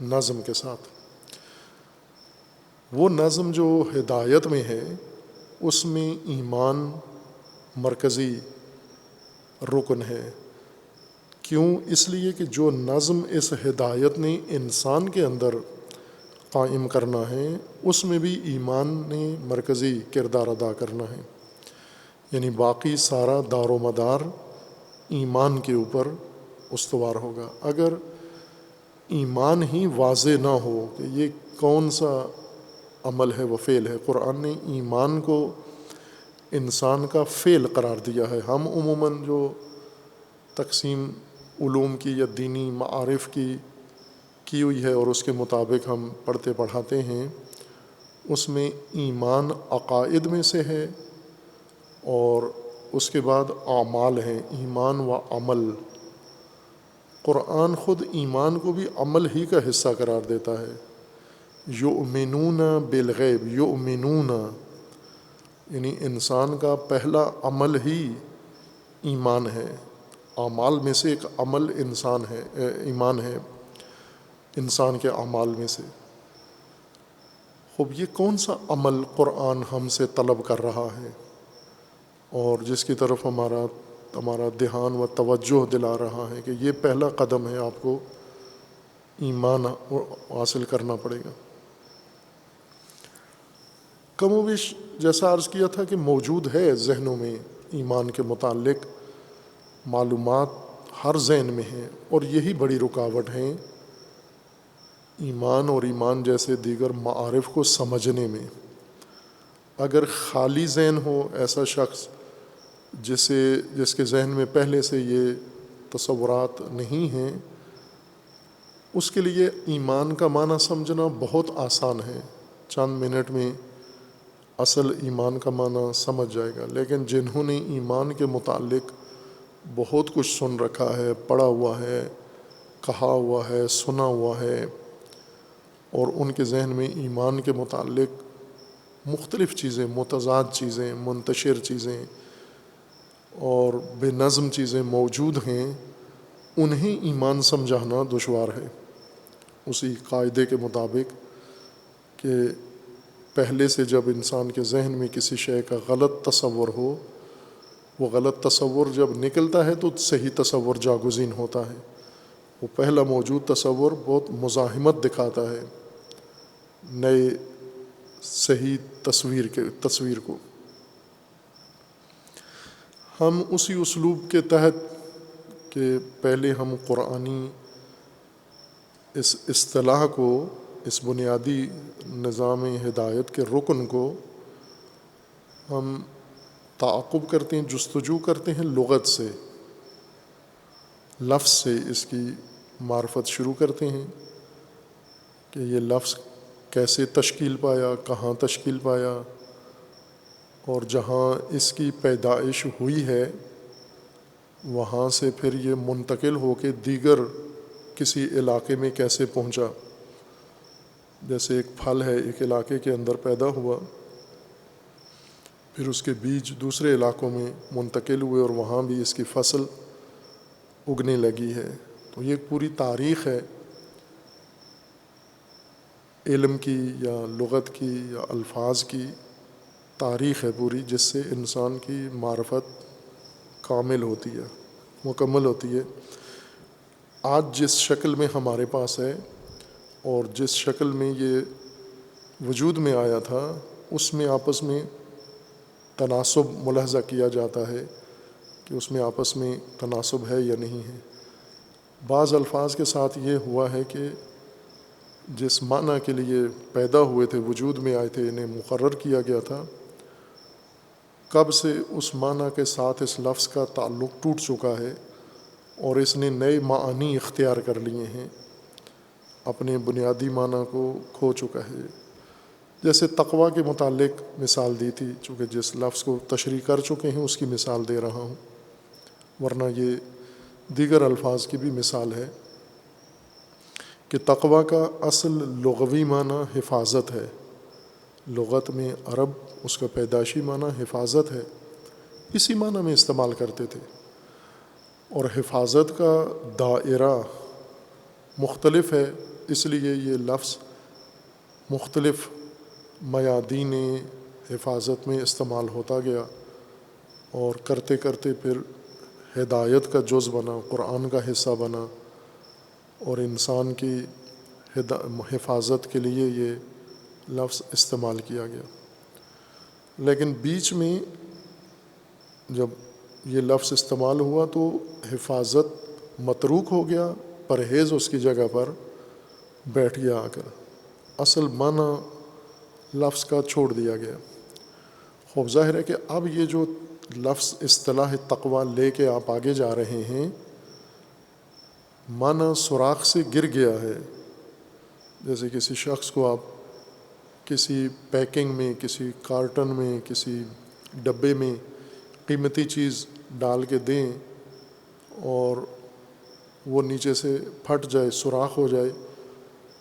نظم کے ساتھ۔ وہ نظم جو ہدایت میں ہے اس میں ایمان مرکزی رکن ہے۔ کیوں؟ اس لیے کہ جو نظم اس ہدایت نے انسان کے اندر قائم کرنا ہے اس میں بھی ایمان نے مرکزی کردار ادا کرنا ہے، یعنی باقی سارا دار و مدار ایمان کے اوپر استوار ہوگا۔ اگر ایمان ہی واضح نہ ہو کہ یہ کون سا عمل ہے و فعل ہے، قرآن نے ایمان کو انسان کا فعل قرار دیا ہے۔ ہم عموماً جو تقسیم علوم کی یا دینی معارف کی ہوئی ہے اور اس کے مطابق ہم پڑھتے پڑھاتے ہیں، اس میں ایمان عقائد میں سے ہے اور اس کے بعد اعمال ہیں، ایمان و عمل۔ قرآن خود ایمان کو بھی عمل ہی کا حصہ قرار دیتا ہے۔ یؤمنون بالغیب، یؤمنون یعنی انسان کا پہلا عمل ہی ایمان ہے۔ اعمال میں سے ایک عمل انسان ہے، ایمان ہے انسان کے اعمال میں سے۔ خوب یہ کون سا عمل قرآن ہم سے طلب کر رہا ہے اور جس کی طرف ہمارا دھیان و توجہ دلا رہا ہے کہ یہ پہلا قدم ہے، آپ کو ایمان حاصل کرنا پڑے گا۔ کم و بیش جیسا عرض کیا تھا کہ موجود ہے ذہنوں میں ایمان کے متعلق معلومات، ہر ذہن میں ہیں، اور یہی بڑی رکاوٹ ہیں ایمان اور ایمان جیسے دیگر معارف کو سمجھنے میں۔ اگر خالی ذہن ہو، ایسا شخص جس کے ذہن میں پہلے سے یہ تصورات نہیں ہیں، اس کے لیے ایمان کا معنی سمجھنا بہت آسان ہے، چند منٹ میں اصل ایمان کا معنی سمجھ جائے گا۔ لیکن جنہوں نے ایمان کے متعلق بہت کچھ سن رکھا ہے، پڑھا ہوا ہے، کہا ہوا ہے، سنا ہوا ہے، اور ان کے ذہن میں ایمان کے متعلق مختلف چیزیں، متضاد چیزیں، منتشر چیزیں اور بے نظم چیزیں موجود ہیں، انہیں ایمان سمجھانا دشوار ہے اسی قاعدے کے مطابق کہ پہلے سے جب انسان کے ذہن میں کسی شے کا غلط تصور ہو، وہ غلط تصور جب نکلتا ہے تو صحیح تصور جاگزین ہوتا ہے۔ وہ پہلا موجود تصور بہت مزاحمت دکھاتا ہے نئے صحیح تصویر کو۔ ہم اسی اسلوب کے تحت کہ پہلے ہم قرآنی اس اصطلاح کو، اس بنیادی نظام ہدایت کے رکن کو ہم تعاقب کرتے ہیں، جستجو کرتے ہیں لغت سے، لفظ سے اس کی معرفت شروع کرتے ہیں کہ یہ لفظ کیسے تشکیل پایا، کہاں تشکیل پایا، اور جہاں اس کی پیدائش ہوئی ہے وہاں سے پھر یہ منتقل ہو کے دیگر کسی علاقے میں کیسے پہنچا۔ جیسے ایک پھل ہے، ایک علاقے کے اندر پیدا ہوا، پھر اس کے بیج دوسرے علاقوں میں منتقل ہوئے اور وہاں بھی اس کی فصل اگنے لگی ہے۔ تو یہ پوری تاریخ ہے علم کی یا لغت کی یا الفاظ کی، تاریخ ہے پوری، جس سے انسان کی معرفت کامل ہوتی ہے، مکمل ہوتی ہے۔ آج جس شکل میں ہمارے پاس ہے اور جس شکل میں یہ وجود میں آیا تھا، اس میں آپس میں تناسب ملاحظہ کیا جاتا ہے کہ اس میں آپس میں تناسب ہے یا نہیں ہے۔ بعض الفاظ کے ساتھ یہ ہوا ہے کہ جس معنی کے لیے پیدا ہوئے تھے، وجود میں آئے تھے، انہیں مقرر کیا گیا تھا، کب سے اس معنی کے ساتھ اس لفظ کا تعلق ٹوٹ چکا ہے اور اس نے نئے معانی اختیار کر لیے ہیں، اپنے بنیادی معنی کو کھو چکا ہے۔ جیسے تقویٰ کے متعلق مثال دی تھی، چونکہ جس لفظ کو تشریح کر چکے ہیں اس کی مثال دے رہا ہوں، ورنہ یہ دیگر الفاظ کی بھی مثال ہے کہ تقویٰ کا اصل لغوی معنی حفاظت ہے، لغت میں عرب اس کا پیدائشی معنی حفاظت ہے، اسی معنی میں استعمال کرتے تھے، اور حفاظت کا دائرہ مختلف ہے، اس لیے یہ لفظ مختلف میادین حفاظت میں استعمال ہوتا گیا، اور کرتے کرتے پھر ہدایت کا جز بنا، قرآن کا حصہ بنا، اور انسان کی حفاظت کے لیے یہ لفظ استعمال کیا گیا۔ لیکن بیچ میں جب یہ لفظ استعمال ہوا تو حفاظت متروک ہو گیا، پرہیز اس کی جگہ پر بیٹھ گیا آ کر، اصل معنی لفظ کا چھوڑ دیا گیا۔ خوب ظاہر ہے کہ اب یہ جو لفظ اصطلاح تقویٰ لے کے آپ آگے جا رہے ہیں، معنی سوراخ سے گر گیا ہے۔ جیسے کسی شخص کو آپ کسی پیکنگ میں، کسی کارٹن میں، کسی ڈبے میں قیمتی چیز ڈال کے دیں اور وہ نیچے سے پھٹ جائے، سوراخ ہو جائے،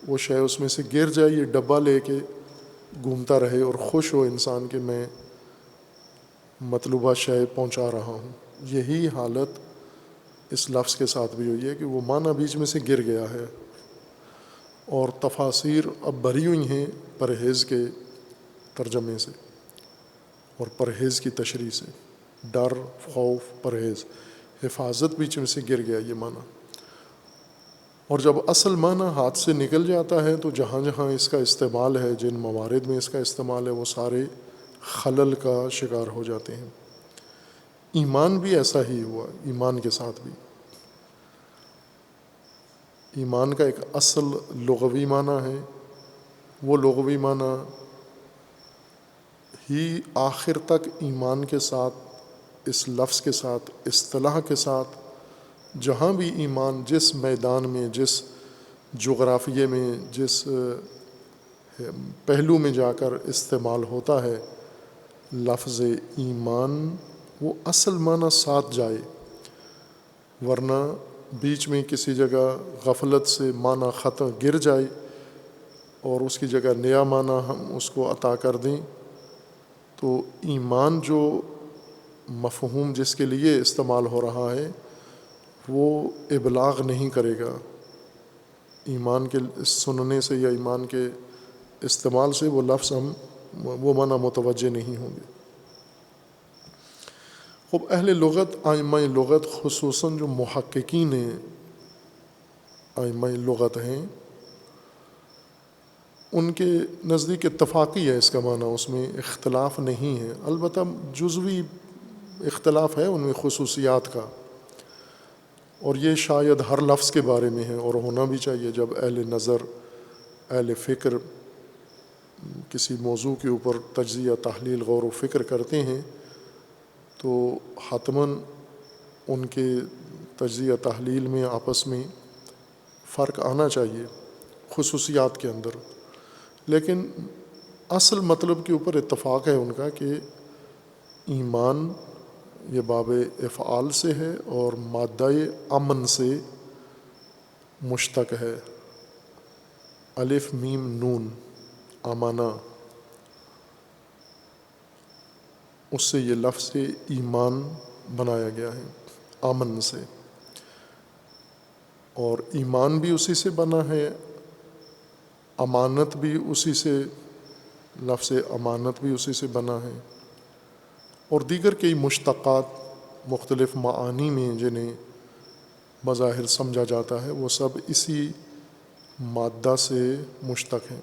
وہ شے اس میں سے گر جائے، یہ ڈبہ لے کے گھومتا رہے اور خوش ہو انسان کہ میں مطلوبہ شے پہنچا رہا ہوں۔ یہی حالت اس لفظ کے ساتھ بھی ہوئی ہے کہ وہ معنی بیچ میں سے گر گیا ہے، اور تفاسیر اب بھری ہوئی ہیں پرہیز کے ترجمے سے اور پرہیز کی تشریح سے، ڈر، خوف، پرہیز، حفاظت بیچ میں سے گر گیا یہ معنی۔ اور جب اصل معنی ہاتھ سے نکل جاتا ہے تو جہاں جہاں اس کا استعمال ہے، جن موارد میں اس کا استعمال ہے، وہ سارے خلل کا شکار ہو جاتے ہیں۔ ایمان بھی ایسا ہی ہوا، ایمان کے ساتھ بھی ایمان کا ایک اصل لغوی معنی ہے، وہ لغوی معنی ہی آخر تک ایمان کے ساتھ، اس لفظ کے ساتھ، اصطلاح کے ساتھ، جہاں بھی ایمان جس میدان میں، جس جغرافیے میں، جس پہلو میں جا کر استعمال ہوتا ہے لفظ ایمان، وہ اصل معنی ساتھ جائے، ورنہ بیچ میں کسی جگہ غفلت سے معنی ختم گر جائے اور اس کی جگہ نیا معنی ہم اس کو عطا کر دیں، تو ایمان جو مفہوم جس کے لیے استعمال ہو رہا ہے وہ ابلاغ نہیں کرے گا۔ ایمان کے سننے سے یا ایمان کے استعمال سے وہ لفظ وہ معنی متوجہ نہیں ہوں گے۔ خب اہل لغت، ائمہ لغت، خصوصاً جو محققین ائمہ لغت ہیں، ان کے نزدیک اتفاقی ہے اس کا معنی، اس میں اختلاف نہیں ہے، البتہ جزوی اختلاف ہے ان میں خصوصیات کا، اور یہ شاید ہر لفظ کے بارے میں ہے اور ہونا بھی چاہیے۔ جب اہل نظر، اہل فکر کسی موضوع کے اوپر تجزیہ، تحلیل، غور و فکر کرتے ہیں تو حتماً ان کے تجزیہ تحلیل میں آپس میں فرق آنا چاہیے خصوصیات کے اندر، لیکن اصل مطلب کے اوپر اتفاق ہے ان کا کہ ایمان یہ باب افعال سے ہے اور مادہ امن سے مشتق ہے، الف میم نون، آمانہ، اس سے یہ لفظ ایمان بنایا گیا ہے، آمن سے، اور ایمان بھی اسی سے بنا ہے، امانت بھی اسی سے، لفظ امانت بھی اسی سے بنا ہے، اور دیگر کئی مشتقات مختلف معانی میں جنہیں بظاہر سمجھا جاتا ہے وہ سب اسی مادہ سے مشتق ہیں۔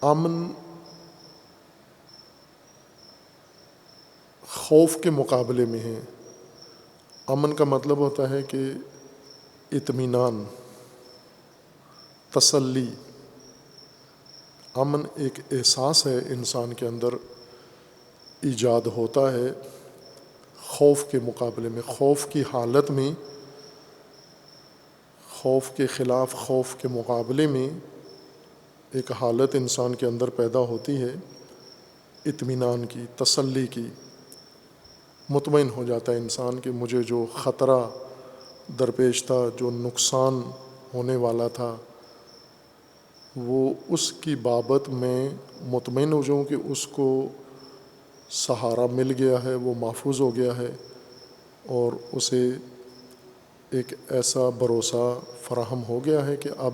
امن خوف کے مقابلے میں ہے۔ امن کا مطلب ہوتا ہے کہ اطمینان، تسلی۔ امن ایک احساس ہے انسان کے اندر ایجاد ہوتا ہے خوف کے مقابلے میں، خوف کی حالت میں، خوف کے خلاف، خوف کے مقابلے میں ایک حالت انسان کے اندر پیدا ہوتی ہے اطمینان کی، تسلی کی، مطمئن ہو جاتا ہے انسان کہ مجھے جو خطرہ درپیش تھا، جو نقصان ہونے والا تھا، وہ اس کی بابت میں مطمئن ہو جاؤں کہ اس کو سہارا مل گیا ہے، وہ محفوظ ہو گیا ہے، اور اسے ایک ایسا بھروسہ فراہم ہو گیا ہے کہ اب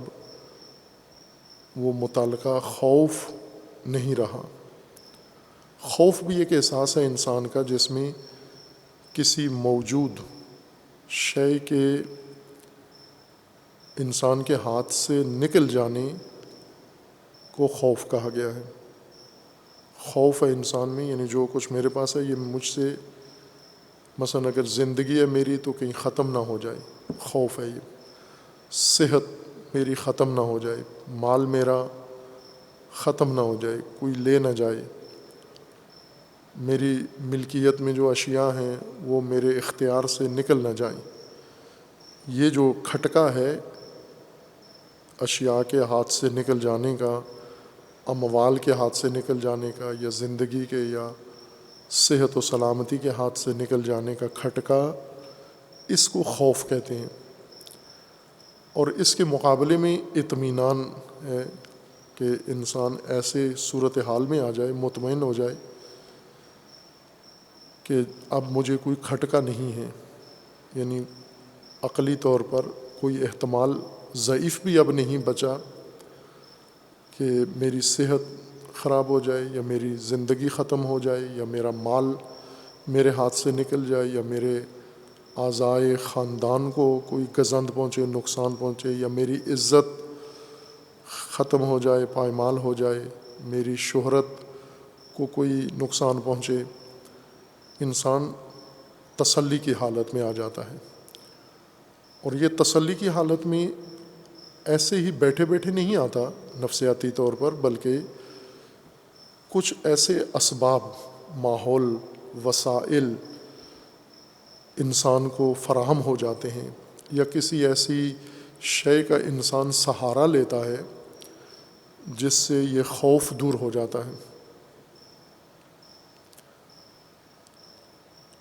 وہ متعلقہ خوف نہیں رہا۔ خوف بھی ایک احساس ہے انسان کا جس میں کسی موجود شے کے انسان کے ہاتھ سے نکل جانے کو خوف کہا گیا ہے۔ خوف ہے انسان میں، یعنی جو کچھ میرے پاس ہے یہ مجھ سے، مثلا اگر زندگی ہے میری تو کہیں ختم نہ ہو جائے، خوف ہے یہ۔ صحت میری ختم نہ ہو جائے، مال میرا ختم نہ ہو جائے، کوئی لے نہ جائے، میری ملکیت میں جو اشیاء ہیں وہ میرے اختیار سے نکل نہ جائیں۔ یہ جو کھٹکا ہے اشیاء کے ہاتھ سے نکل جانے کا، اموال کے ہاتھ سے نکل جانے کا، یا زندگی کے یا صحت و سلامتی کے ہاتھ سے نکل جانے کا کھٹکا، اس کو خوف کہتے ہیں۔ اور اس کے مقابلے میں اطمینان ہے کہ انسان ایسے صورتحال میں آ جائے، مطمئن ہو جائے کہ اب مجھے کوئی کھٹکا نہیں ہے، یعنی عقلی طور پر کوئی احتمال ضعیف بھی اب نہیں بچا کہ میری صحت خراب ہو جائے، یا میری زندگی ختم ہو جائے، یا میرا مال میرے ہاتھ سے نکل جائے، یا میرے اعضائے خاندان کو کوئی گزند پہنچے، نقصان پہنچے، یا میری عزت ختم ہو جائے، پائمال ہو جائے، میری شہرت کو کوئی نقصان پہنچے۔ انسان تسلی کی حالت میں آ جاتا ہے، اور یہ تسلی کی حالت میں ایسے ہی بیٹھے بیٹھے نہیں آتا نفسیاتی طور پر، بلکہ کچھ ایسے اسباب، ماحول، وسائل انسان کو فراہم ہو جاتے ہیں، یا کسی ایسی شے کا انسان سہارا لیتا ہے جس سے یہ خوف دور ہو جاتا ہے۔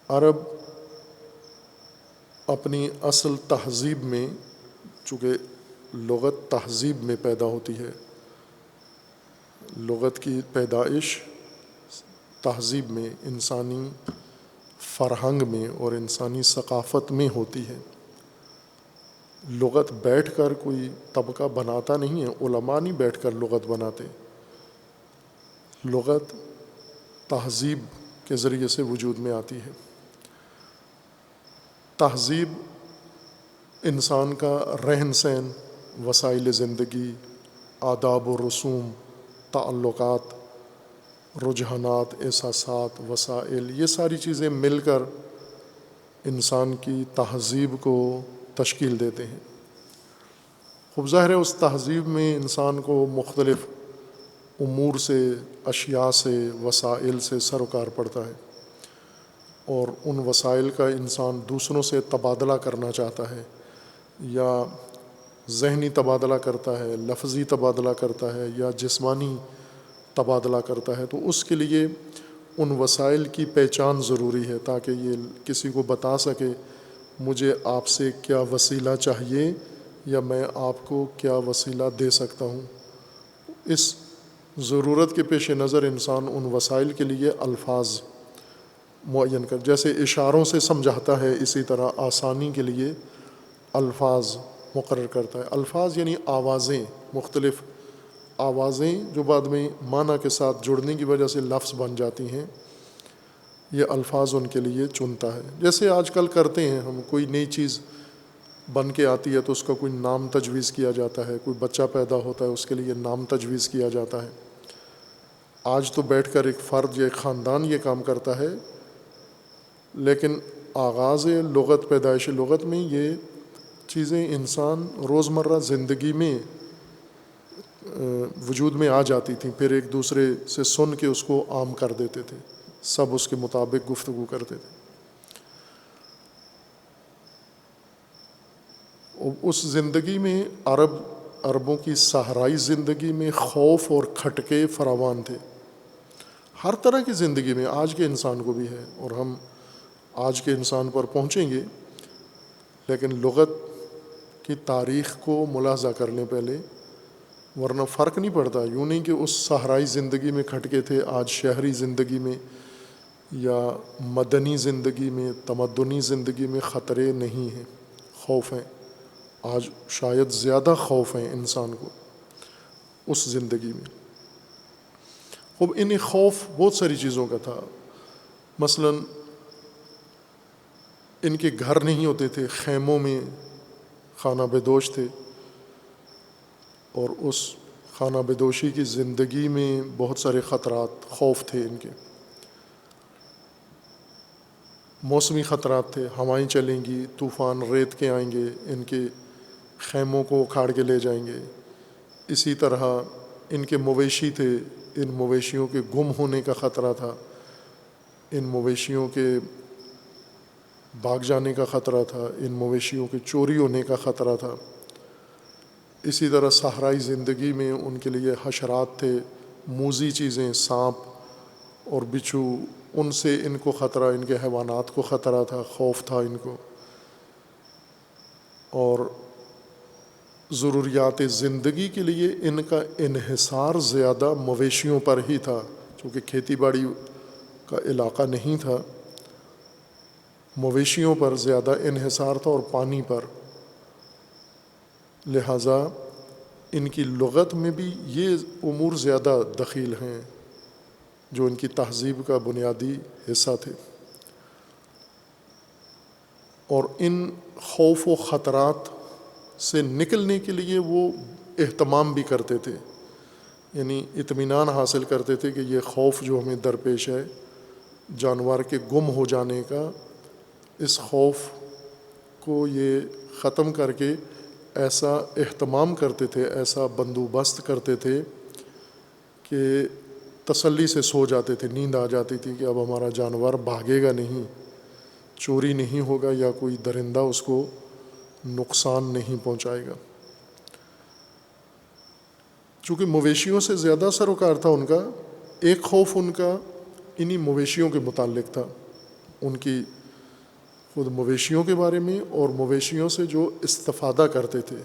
عرب اپنی اصل تہذیب میں، چونکہ لغت تہذیب میں پیدا ہوتی ہے، لغت کی پیدائش تہذیب میں، انسانی فرہنگ میں اور انسانی ثقافت میں ہوتی ہے۔ لغت بیٹھ کر کوئی طبقہ بناتا نہیں ہے، علماء نہیں بیٹھ کر لغت بناتے، لغت تہذیب کے ذریعے سے وجود میں آتی ہے۔ تہذیب انسان کا رہن سہن، وسائل زندگی، آداب و رسوم، تعلقات، رجحانات، احساسات، وسائل، یہ ساری چیزیں مل کر انسان کی تہذیب کو تشکیل دیتے ہیں۔ خوب ظاہر ہے اس تہذیب میں انسان کو مختلف امور سے، اشیاء سے، وسائل سے سروکار پڑتا ہے، اور ان وسائل کا انسان دوسروں سے تبادلہ کرنا چاہتا ہے، یا ذہنی تبادلہ کرتا ہے، لفظی تبادلہ کرتا ہے، یا جسمانی تبادلہ کرتا ہے۔ تو اس کے لیے ان وسائل کی پہچان ضروری ہے، تاکہ یہ کسی کو بتا سکے مجھے آپ سے کیا وسیلہ چاہیے، یا میں آپ کو کیا وسیلہ دے سکتا ہوں۔ اس ضرورت کے پیش نظر انسان ان وسائل کے لیے الفاظ معین کر، جیسے اشاروں سے سمجھاتا ہے، اسی طرح آسانی کے لیے الفاظ مقرر کرتا ہے۔ الفاظ یعنی آوازیں، مختلف آوازیں جو بعد میں معنی کے ساتھ جڑنے کی وجہ سے لفظ بن جاتی ہیں، یہ الفاظ ان کے لیے چنتا ہے۔ جیسے آج کل کرتے ہیں ہم، کوئی نئی چیز بن کے آتی ہے تو اس کا کوئی نام تجویز کیا جاتا ہے، کوئی بچہ پیدا ہوتا ہے اس کے لیے نام تجویز کیا جاتا ہے۔ آج تو بیٹھ کر ایک فرد یا ایک خاندان یہ کام کرتا ہے، لیکن آغاز لغت، پیدائش لغت میں یہ چیزیں انسان روزمرہ زندگی میں وجود میں آ جاتی تھیں، پھر ایک دوسرے سے سن کے اس کو عام کر دیتے تھے، سب اس کے مطابق گفتگو کرتے تھے۔ اس زندگی میں عربوں کی صحرائی زندگی میں خوف اور کھٹکے فراوان تھے، ہر طرح کی زندگی میں، آج کے انسان کو بھی ہے، اور ہم آج کے انسان پر پہنچیں گے۔ لیکن لغت کی تاریخ کو ملاحظہ کر لیں پہلے، ورنہ فرق نہیں پڑتا. یوں نہیں کہ اس صحرائی زندگی میں کھٹکے تھے، آج شہری زندگی میں یا مدنی زندگی میں، تمدنی زندگی میں خطرے نہیں ہیں، خوف ہیں. آج شاید زیادہ خوف ہیں انسان کو اس زندگی میں. اب انہیں خوف بہت ساری چیزوں کا تھا. مثلاً ان کے گھر نہیں ہوتے تھے، خیموں میں خانہ بدوش تھے، اور اس خانہ بدوشی کی زندگی میں بہت سارے خطرات، خوف تھے ان کے. موسمی خطرات تھے، ہوائیں چلیں گی، طوفان ریت کے آئیں گے، ان کے خیموں کو اکھاڑ کے لے جائیں گے. اسی طرح ان کے مویشی تھے، ان مویشیوں کے گم ہونے کا خطرہ تھا، ان مویشیوں کے بھاگ جانے کا خطرہ تھا، ان مویشیوں کے چوری ہونے کا خطرہ تھا. اسی طرح صحرائی زندگی میں ان کے لیے حشرات تھے، موذی چیزیں، سانپ اور بچھو، ان سے ان کو خطرہ، ان کے حیوانات کو خطرہ تھا، خوف تھا ان کو. اور ضروریات زندگی کے لیے ان کا انحصار زیادہ مویشیوں پر ہی تھا، چونکہ کھیتی باڑی کا علاقہ نہیں تھا. مویشیوں پر زیادہ انحصار تھا اور پانی پر. لہٰذا ان کی لغت میں بھی یہ امور زیادہ دخیل ہیں جو ان کی تہذیب کا بنیادی حصہ تھے. اور ان خوف و خطرات سے نکلنے کے لیے وہ اہتمام بھی کرتے تھے، یعنی اطمینان حاصل کرتے تھے کہ یہ خوف جو ہمیں درپیش ہے جانور کے گم ہو جانے کا، اس خوف کو یہ ختم کر کے ایسا اہتمام کرتے تھے، ایسا بندوبست کرتے تھے کہ تسلی سے سو جاتے تھے، نیند آ جاتی تھی کہ اب ہمارا جانور بھاگے گا نہیں، چوری نہیں ہوگا، یا کوئی درندہ اس کو نقصان نہیں پہنچائے گا. چونکہ مویشیوں سے زیادہ سروکار تھا ان کا، ایک خوف ان کا انہی مویشیوں کے متعلق تھا، ان کی خود مویشیوں کے بارے میں اور مویشیوں سے جو استفادہ کرتے تھے.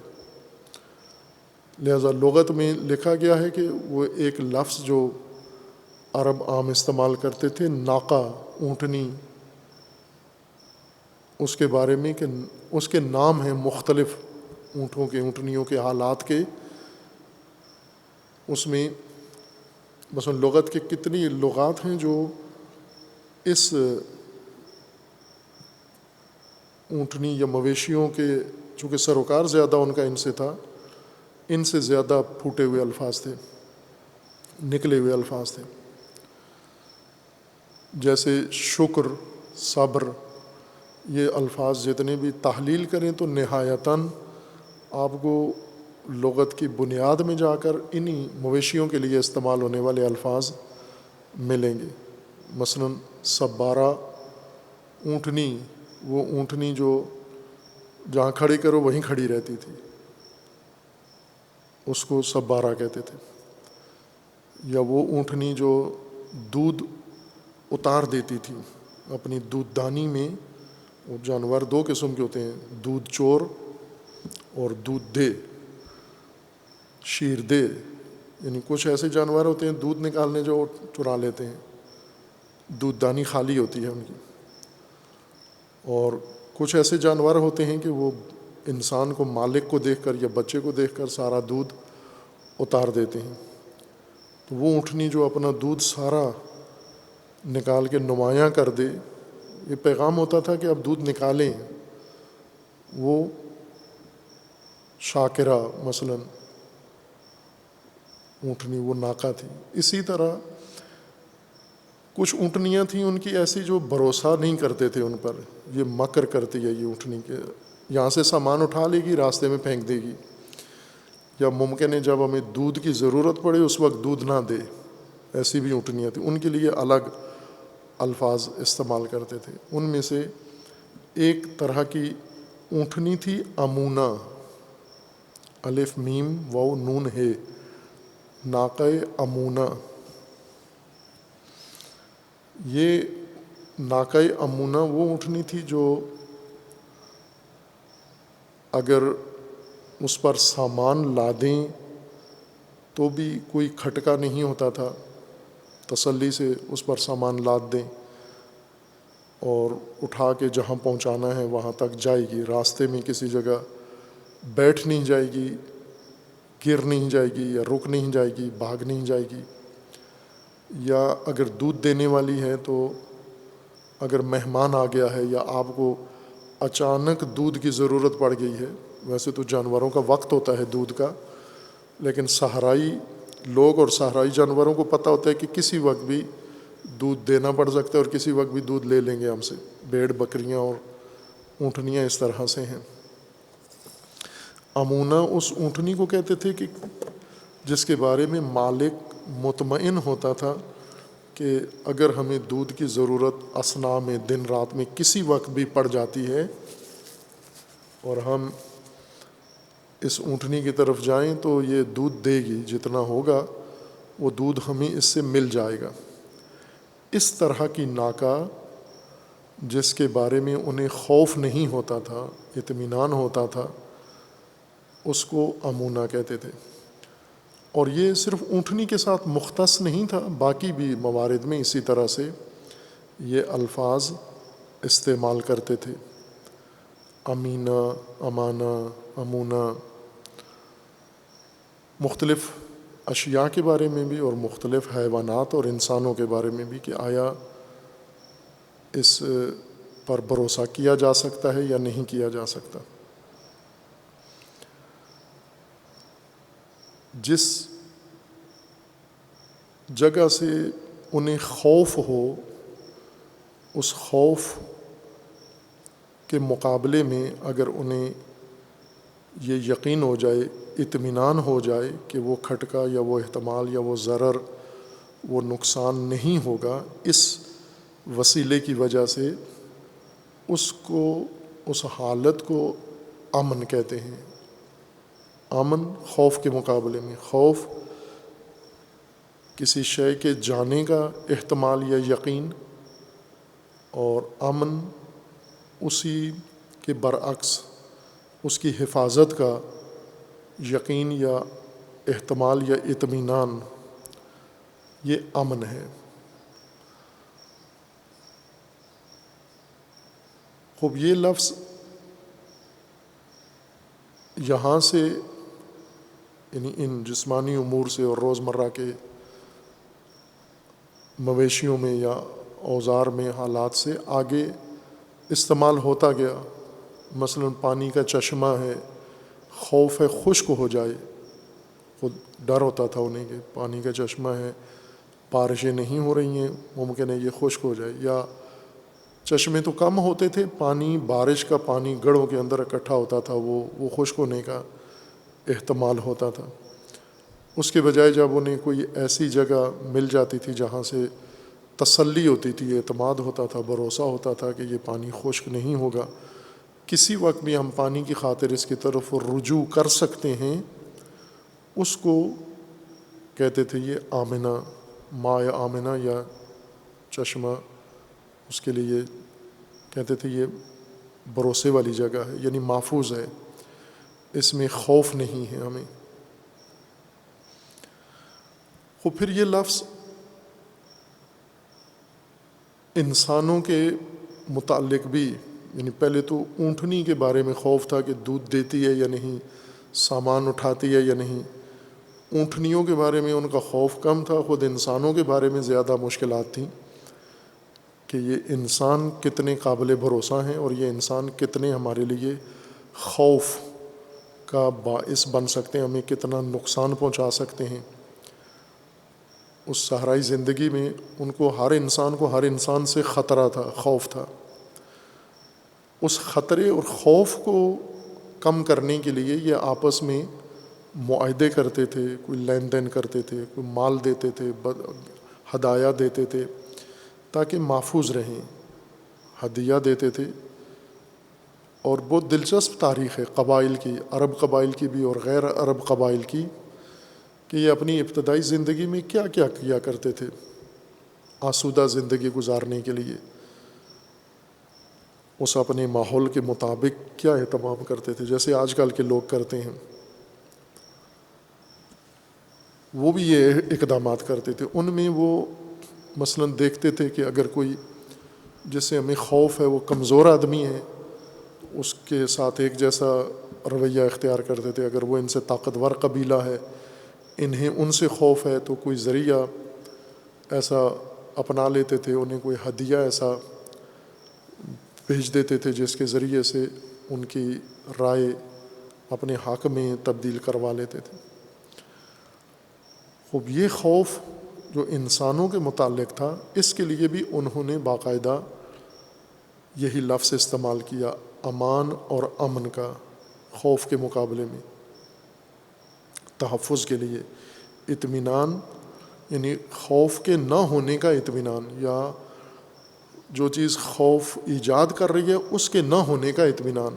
لہذا لغت میں لکھا گیا ہے کہ وہ ایک لفظ جو عرب عام استعمال کرتے تھے، ناقہ، اونٹنی، اس کے بارے میں کہ اس کے نام ہیں مختلف اونٹوں کے، اونٹنیوں کے حالات کے. اس میں مثلا لغت کے کتنی لغات ہیں جو اس اونٹنی یا مویشیوں کے، چونکہ سروکار زیادہ ان کا ان سے تھا، ان سے زیادہ پھوٹے ہوئے الفاظ تھے، نکلے ہوئے الفاظ تھے. جیسے شکر، صبر، یہ الفاظ جتنے بھی تحلیل کریں تو نہایتاً آپ کو لغت کی بنیاد میں جا کر انہی مویشیوں کے لیے استعمال ہونے والے الفاظ ملیں گے. مثلاً سبارہ، اونٹنی، وہ اونٹنی جو جہاں کھڑی کرو وہیں کھڑی رہتی تھی، اس کو سبارہ کہتے تھے. یا وہ اونٹنی جو دودھ اتار دیتی تھی اپنی دودھ دانی میں. وہ جانور دو قسم کے ہوتے ہیں، دودھ چور اور دودھ دے، شیر دے. یعنی کچھ ایسے جانور ہوتے ہیں دودھ نکالنے جو چرا لیتے ہیں، دودھ دانی خالی ہوتی ہے ان کی. اور کچھ ایسے جانور ہوتے ہیں کہ وہ انسان کو، مالک کو دیکھ کر یا بچے کو دیکھ کر سارا دودھ اتار دیتے ہیں. تو وہ اونٹنی جو اپنا دودھ سارا نکال کے نمایاں کر دے، یہ پیغام ہوتا تھا کہ اب دودھ نکالیں. وہ شاکرہ مثلاً اونٹنی، وہ ناقہ تھی. اسی طرح کچھ اونٹنیاں تھیں ان کی ایسی جو بھروسہ نہیں کرتے تھے ان پر، یہ مکر کرتی ہے یہ اونٹنی کے، یہاں سے سامان اٹھا لے گی، راستے میں پھینک دے گی، یا ممکن ہے جب ہمیں دودھ کی ضرورت پڑے اس وقت دودھ نہ دے. ایسی بھی اونٹنیاں تھیں، ان کے لیے الگ الفاظ استعمال کرتے تھے. ان میں سے ایک طرح کی اونٹنی تھی امونہ، الف میم واو نون ہے، ناقہ امونہ. یہ ناقہ امونہ وہ اونٹنی تھی جو اگر اس پر سامان لادیں تو بھی کوئی کھٹکا نہیں ہوتا تھا، تسلی سے اس پر سامان لاد دیں اور اٹھا کے جہاں پہنچانا ہے وہاں تک جائے گی، راستے میں کسی جگہ بیٹھ نہیں جائے گی، گر نہیں جائے گی، یا رک نہیں جائے گی، بھاگ نہیں جائے گی۔ یا اگر دودھ دینے والی ہے تو اگر مہمان آ گیا ہے یا آپ کو اچانک دودھ کی ضرورت پڑ گئی ہے، ویسے تو جانوروں کا وقت ہوتا ہے دودھ کا، لیکن صحرائی لوگ اور صحرائی جانوروں کو پتہ ہوتا ہے کہ کسی وقت بھی دودھ دینا پڑ سکتا ہے اور کسی وقت بھی دودھ لے لیں گے ہم سے۔ بھیڑ بکریاں اور اونٹنیاں اس طرح سے ہیں۔ امونہ اس اونٹنی کو کہتے تھے کہ جس کے بارے میں مالک مطمئن ہوتا تھا کہ اگر ہمیں دودھ کی ضرورت اثنا میں، دن رات میں کسی وقت بھی پڑ جاتی ہے اور ہم اس اونٹنی کی طرف جائیں تو یہ دودھ دے گی، جتنا ہوگا وہ دودھ ہمیں اس سے مل جائے گا۔ اس طرح کی ناکہ جس کے بارے میں انہیں خوف نہیں ہوتا تھا، اطمینان ہوتا تھا، اس کو امونہ کہتے تھے۔ اور یہ صرف اونٹنی کے ساتھ مختص نہیں تھا، باقی بھی موارد میں اسی طرح سے یہ الفاظ استعمال کرتے تھے۔ امینہ، امانہ، امونہ، مختلف اشیاء کے بارے میں بھی اور مختلف حیوانات اور انسانوں کے بارے میں بھی کہ آیا اس پر بھروسہ کیا جا سکتا ہے یا نہیں کیا جا سکتا۔ جس جگہ سے انہیں خوف ہو، اس خوف کے مقابلے میں اگر انہیں یہ یقین ہو جائے، اطمینان ہو جائے کہ وہ کھٹکا یا وہ احتمال یا وہ ضرر، وہ نقصان نہیں ہوگا، اس وسیلے کی وجہ سے اس کو، اس حالت کو امن کہتے ہیں۔ امن خوف کے مقابلے میں، خوف کسی شے کے جانے کا احتمال یا یقین، اور امن اسی کے برعکس اس کی حفاظت کا یقین یا احتمال یا اطمینان، یہ امن ہے۔ خوب یہ لفظ یہاں سے، یعنی ان جسمانی امور سے اور روزمرہ کے مویشیوں میں یا اوزار میں حالات سے آگے استعمال ہوتا گیا۔ مثلا پانی کا چشمہ ہے، خوف ہے خشک ہو جائے، خود ڈر ہوتا تھا انہیں کہ پانی کا چشمہ ہے، بارشیں نہیں ہو رہی ہیں، ممکن ہے یہ خشک ہو جائے۔ یا چشمے تو کم ہوتے تھے، پانی، بارش کا پانی گڑھوں کے اندر اکٹھا ہوتا تھا، وہ خشک ہونے کا احتمال ہوتا تھا۔ اس کے بجائے جب انہیں کوئی ایسی جگہ مل جاتی تھی جہاں سے تسلی ہوتی تھی، اعتماد ہوتا تھا، بھروسہ ہوتا تھا کہ یہ پانی خشک نہیں ہوگا، کسی وقت بھی ہم پانی کی خاطر اس کی طرف رجوع کر سکتے ہیں، اس کو کہتے تھے یہ آمنہ، ماء آمنہ یا چشمہ، اس کے لیے کہتے تھے یہ بھروسے والی جگہ ہے، یعنی محفوظ ہے، اس میں خوف نہیں ہے ہمیں۔ پھر یہ لفظ انسانوں کے متعلق بھی، یعنی پہلے تو اونٹنی کے بارے میں خوف تھا کہ دودھ دیتی ہے یا نہیں، سامان اٹھاتی ہے یا نہیں، اونٹنیوں کے بارے میں ان کا خوف کم تھا، خود انسانوں کے بارے میں زیادہ مشکلات تھیں کہ یہ انسان کتنے قابل بھروسہ ہیں اور یہ انسان کتنے ہمارے لیے خوف کا باعث بن سکتے ہیں، ہمیں کتنا نقصان پہنچا سکتے ہیں۔ اس صحرائی زندگی میں ان کو، ہر انسان کو ہر انسان سے خطرہ تھا، خوف تھا۔ اس خطرے اور خوف کو کم کرنے کے لیے یہ آپس میں معاہدے کرتے تھے، کوئی لین دین کرتے تھے، کوئی مال دیتے تھے، ہدایہ دیتے تھے تاکہ محفوظ رہیں، ہدیہ دیتے تھے۔ اور بہت دلچسپ تاریخ ہے قبائل کی، عرب قبائل کی بھی اور غیر عرب قبائل کی، کہ یہ اپنی ابتدائی زندگی میں کیا کیا کیا کرتے تھے آسودہ زندگی گزارنے کے لیے، اس اپنے ماحول کے مطابق کیا اہتمام کرتے تھے، جیسے آج کل کے لوگ کرتے ہیں۔ وہ بھی یہ اقدامات کرتے تھے. ان میں وہ مثلاً دیکھتے تھے کہ اگر کوئی جس سے ہمیں خوف ہے وہ کمزور آدمی ہے، اس کے ساتھ ایک جیسا رویہ اختیار کرتے تھے. اگر وہ ان سے طاقتور قبیلہ ہے، انہیں ان سے خوف ہے، تو کوئی ذریعہ ایسا اپنا لیتے تھے، انہیں کوئی ہدیہ ایسا بھیج دیتے تھے جس کے ذریعے سے ان کی رائے اپنے حق میں تبدیل کروا لیتے تھے. خوب یہ خوف جو انسانوں کے متعلق تھا، اس کے لیے بھی انہوں نے باقاعدہ یہی لفظ استعمال کیا، امان اور امن کا. خوف کے مقابلے میں تحفظ کے لیے اطمینان، یعنی خوف کے نہ ہونے کا اطمینان، یا جو چیز خوف ایجاد کر رہی ہے اس کے نہ ہونے کا اطمینان.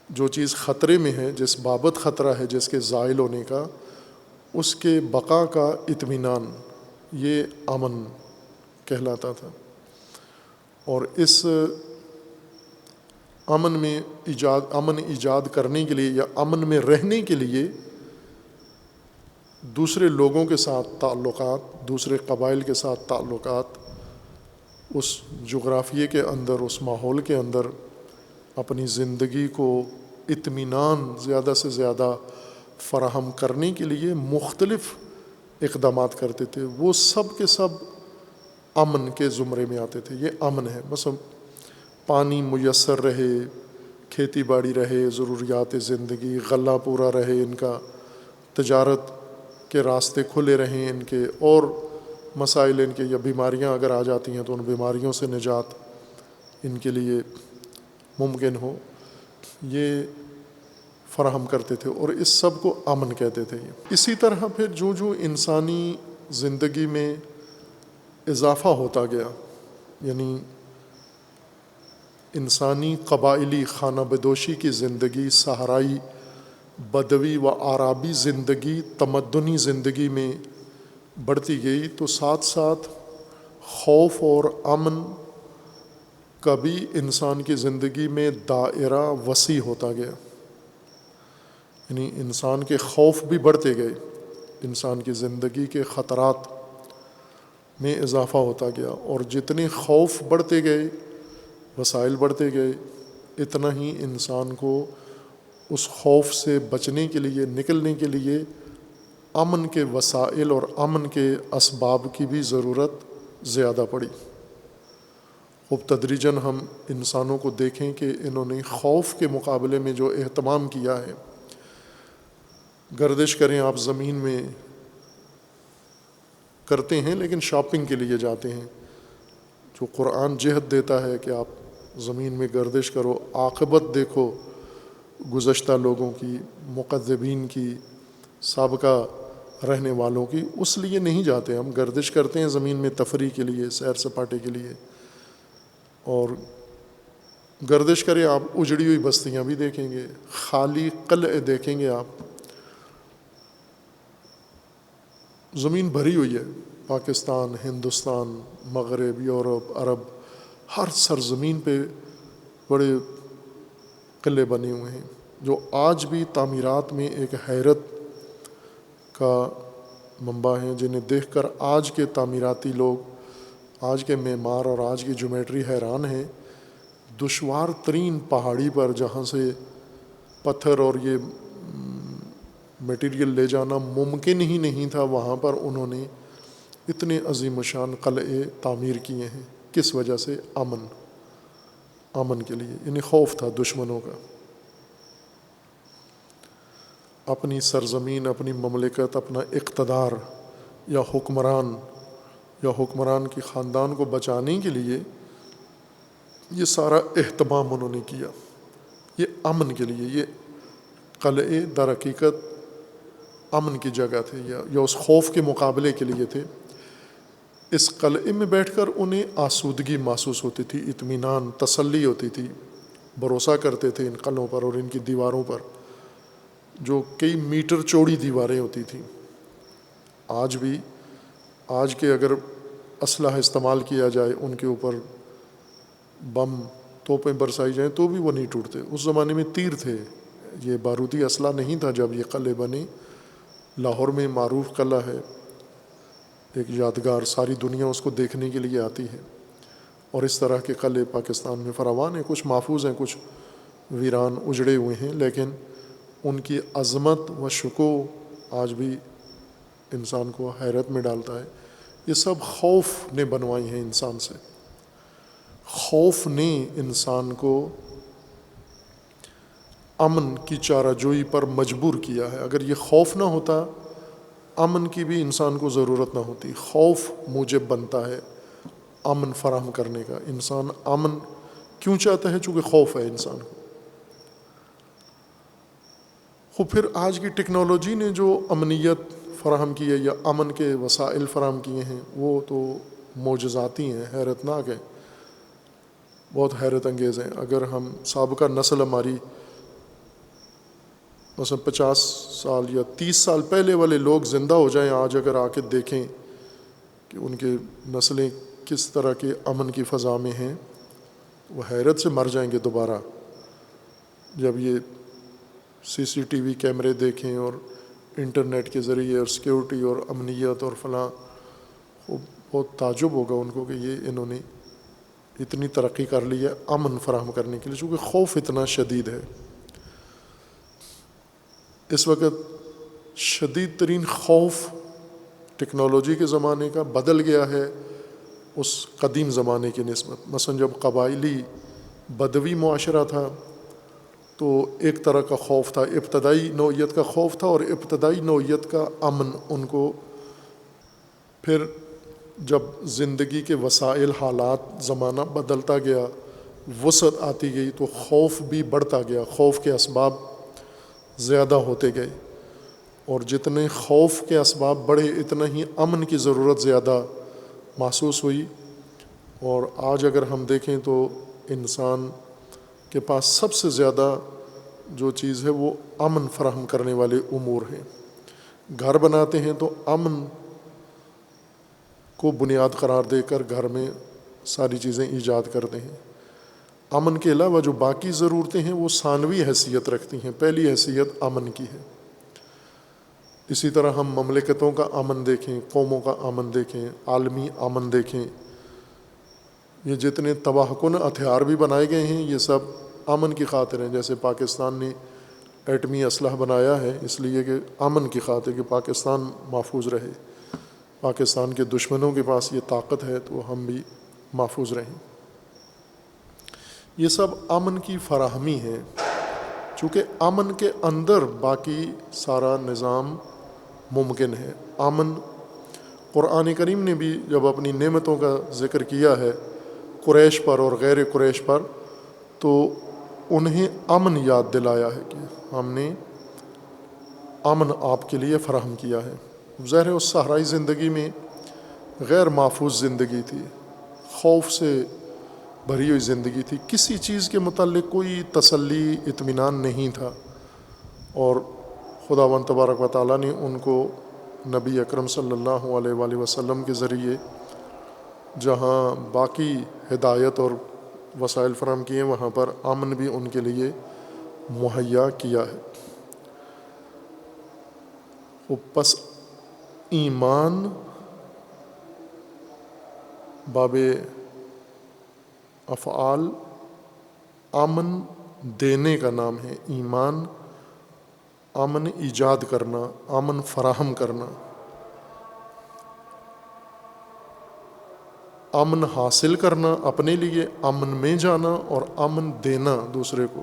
جو چیز خطرے میں ہے، جس بابت خطرہ ہے، جس کے زائل ہونے کا، اس کے بقا کا اطمینان، یہ امن کہلاتا تھا. اور اس امن ایجاد کرنے کے لیے یا امن میں رہنے کے لیے دوسرے لوگوں کے ساتھ تعلقات، دوسرے قبائل کے ساتھ تعلقات، اس جغرافیے کے اندر، اس ماحول کے اندر اپنی زندگی کو اطمینان زیادہ سے زیادہ فراہم کرنے کے لیے مختلف اقدامات کرتے تھے. وہ سب کے سب امن کے زمرے میں آتے تھے. یہ امن ہے، مثلا پانی میسر رہے، کھیتی باڑی رہے، ضروریات زندگی، غلہ پورا رہے ان کا، تجارت کے راستے کھلے رہیں ان کے، اور مسائل ان کے، یا بیماریاں اگر آ جاتی ہیں تو ان بیماریوں سے نجات ان کے لیے ممکن ہو، یہ فراہم کرتے تھے. اور اس سب کو امن کہتے تھے. اسی طرح پھر جو جو انسانی زندگی میں اضافہ ہوتا گیا، یعنی انسانی قبائلی خانہ بدوشی کی زندگی، صحرائی، بدوی و عرابی زندگی تمدنی زندگی میں بڑھتی گئی، تو ساتھ ساتھ خوف اور امن کا بھی انسان کی زندگی میں دائرہ وسیع ہوتا گیا. یعنی انسان کے خوف بھی بڑھتے گئے، انسان کی زندگی کے خطرات میں اضافہ ہوتا گیا. اور جتنے خوف بڑھتے گئے، وسائل بڑھتے گئے، اتنا ہی انسان کو اس خوف سے بچنے کے لیے، نکلنے کے لیے امن کے وسائل اور امن کے اسباب کی بھی ضرورت زیادہ پڑی. خوب تدریجاً ہم انسانوں کو دیکھیں کہ انہوں نے خوف کے مقابلے میں جو اہتمام کیا ہے. گردش کریں آپ زمین میں کرتے ہیں، لیکن شاپنگ کے لیے جاتے ہیں. جو قرآن جہد دیتا ہے کہ آپ زمین میں گردش کرو، عاقبت دیکھو گزشتہ لوگوں کی، مکذبین کی، سابقہ رہنے والوں کی، اس لیے نہیں جاتے. ہم گردش کرتے ہیں زمین میں تفریح کے لیے، سیر سپاٹے کے لیے. اور گردش کریں آپ، اجڑی ہوئی بستیاں بھی دیکھیں گے، خالی قلعے دیکھیں گے. آپ زمین بھری ہوئی ہے، پاکستان، ہندوستان، مغرب، یورپ، عرب، ہر سرزمین پہ بڑے قلعے بنے ہوئے ہیں جو آج بھی تعمیرات میں ایک حیرت کا منبع ہیں، جنہیں دیکھ کر آج کے تعمیراتی لوگ، آج کے معمار اور آج کی جیومیٹری حیران ہیں. دشوار ترین پہاڑی پر جہاں سے پتھر اور یہ میٹیریل لے جانا ممکن ہی نہیں تھا، وہاں پر انہوں نے اتنے عظیم الشان قلعے تعمیر کیے ہیں. کس وجہ سے؟ امن کے لیے. یعنی خوف تھا دشمنوں کا. اپنی سرزمین، اپنی مملکت، اپنا اقتدار یا حکمران کی خاندان کو بچانے کے لیے یہ سارا اہتمام انہوں نے کیا. یہ امن کے لیے، یہ قلعے در حقیقت امن کی جگہ تھے، یا اس خوف کے مقابلے کے لیے تھے. اس قلعے میں بیٹھ کر انہیں آسودگی محسوس ہوتی تھی، اطمینان، تسلی ہوتی تھی. بھروسہ کرتے تھے ان قلعوں پر اور ان کی دیواروں پر، جو کئی میٹر چوڑی دیواریں ہوتی تھیں. آج کے اگر اسلحہ استعمال کیا جائے، ان کے اوپر بم، توپیں برسائی جائیں تو بھی وہ نہیں ٹوٹتے. اس زمانے میں تیر تھے، یہ بارودی اسلحہ نہیں تھا جب یہ قلعے بنے. لاہور میں معروف قلعہ ہے، ایک یادگار، ساری دنیا اس کو دیکھنے کے لیے آتی ہے، اور اس طرح کے قلعے پاکستان میں فراوان ہیں، کچھ محفوظ ہیں، کچھ ویران اجڑے ہوئے ہیں، لیکن ان کی عظمت و شکوہ آج بھی انسان کو حیرت میں ڈالتا ہے۔ یہ سب خوف نے بنوائی ہیں انسان سے، خوف نے انسان کو امن کی چارہ جوئی پر مجبور کیا ہے۔ اگر یہ خوف نہ ہوتا، امن کی بھی انسان کو ضرورت نہ ہوتی۔ خوف موجب بنتا ہے امن فراہم کرنے کا۔ انسان امن کیوں چاہتا ہے؟ چونکہ خوف ہے انسان کو۔ خود پھر آج کی ٹیکنالوجی نے جو امنیت فراہم کی ہے یا امن کے وسائل فراہم کیے ہیں، وہ تو معجزاتی ہیں، حیرت ناک ہیں، بہت حیرت انگیز ہیں۔ اگر ہم سابقہ نسل ہماری مثلا 50 سال یا 30 سال پہلے والے لوگ زندہ ہو جائیں، آج اگر آ کے دیکھیں کہ ان کے نسلیں کس طرح کے امن کی فضا میں ہیں، وہ حیرت سے مر جائیں گے دوبارہ جب یہ CCTV کیمرے دیکھیں اور انٹرنیٹ کے ذریعے اور سیکیورٹی اور امنیت اور فلاں۔ وہ بہت تعجب ہوگا ان کو کہ یہ انہوں نے اتنی ترقی کر لی ہے امن فراہم کرنے کے لیے، چونکہ خوف اتنا شدید ہے۔ اس وقت شدید ترین خوف ٹیکنالوجی کے زمانے کا بدل گیا ہے اس قدیم زمانے کی نسبت۔ مثلا جب قبائلی بدوی معاشرہ تھا تو ایک طرح کا خوف تھا، ابتدائی نوعیت کا خوف تھا، اور ابتدائی نوعیت کا امن ان کو۔ پھر جب زندگی کے وسائل، حالات، زمانہ بدلتا گیا، وسعت آتی گئی، تو خوف بھی بڑھتا گیا، خوف کے اسباب زیادہ ہوتے گئے، اور جتنے خوف کے اسباب بڑھے اتنا ہی امن کی ضرورت زیادہ محسوس ہوئی۔ اور آج اگر ہم دیکھیں تو انسان کے پاس سب سے زیادہ جو چیز ہے وہ امن فراہم کرنے والے امور ہیں۔ گھر بناتے ہیں تو امن کو بنیاد قرار دے کر گھر میں ساری چیزیں ایجاد کرتے ہیں۔ امن کے علاوہ جو باقی ضرورتیں ہیں وہ ثانوی حیثیت رکھتی ہیں، پہلی حیثیت امن کی ہے۔ اسی طرح ہم مملکتوں کا امن دیکھیں، قوموں کا امن دیکھیں، عالمی امن دیکھیں، یہ جتنے تباہ کن ہتھیار بھی بنائے گئے ہیں یہ سب امن کی خاطر ہیں۔ جیسے پاکستان نے ایٹمی اسلحہ بنایا ہے اس لیے کہ امن کی خاطر، کہ پاکستان محفوظ رہے، پاکستان کے دشمنوں کے پاس یہ طاقت ہے تو ہم بھی محفوظ رہیں۔ یہ سب امن کی فراہمی ہے، چونکہ امن کے اندر باقی سارا نظام ممکن ہے۔ امن، قرآن کریم نے بھی جب اپنی نعمتوں کا ذکر کیا ہے قریش پر اور غیر قریش پر، تو انہیں امن یاد دلایا ہے کہ ہم نے امن آپ کے لیے فراہم کیا ہے۔ ظاہر ہے اس صحرائی زندگی میں غیر محفوظ زندگی تھی، خوف سے بھری ہوئی زندگی تھی، کسی چیز کے متعلق کوئی تسلی، اطمینان نہیں تھا، اور خداوند تبارک و تعالیٰ نے ان کو نبی اکرم صلی اللہ علیہ وآلہ وسلم کے ذریعے جہاں باقی ہدایت اور وسائل فراہم کیے وہاں پر امن بھی ان کے لیے مہیا کیا ہے۔ پس ایمان باب افعال امن دینے کا نام ہے۔ ایمان امن ایجاد کرنا، امن فراہم کرنا، امن حاصل کرنا اپنے لیے، امن میں جانا اور امن دینا دوسرے کو۔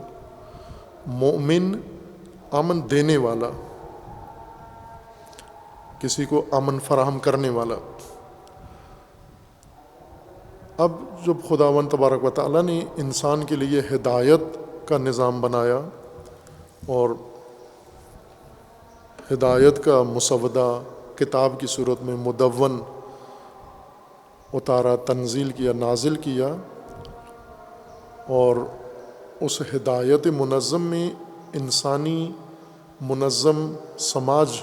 مومن امن دینے والا، کسی کو امن فراہم کرنے والا۔ اب جب خداوند تبارک و تعالیٰ نے انسان کے لیے ہدایت کا نظام بنایا اور ہدایت کا مسودہ کتاب کی صورت میں مدون اتارا، تنزیل کیا، نازل کیا، اور اس ہدایت منظم میں انسانی منظم سماج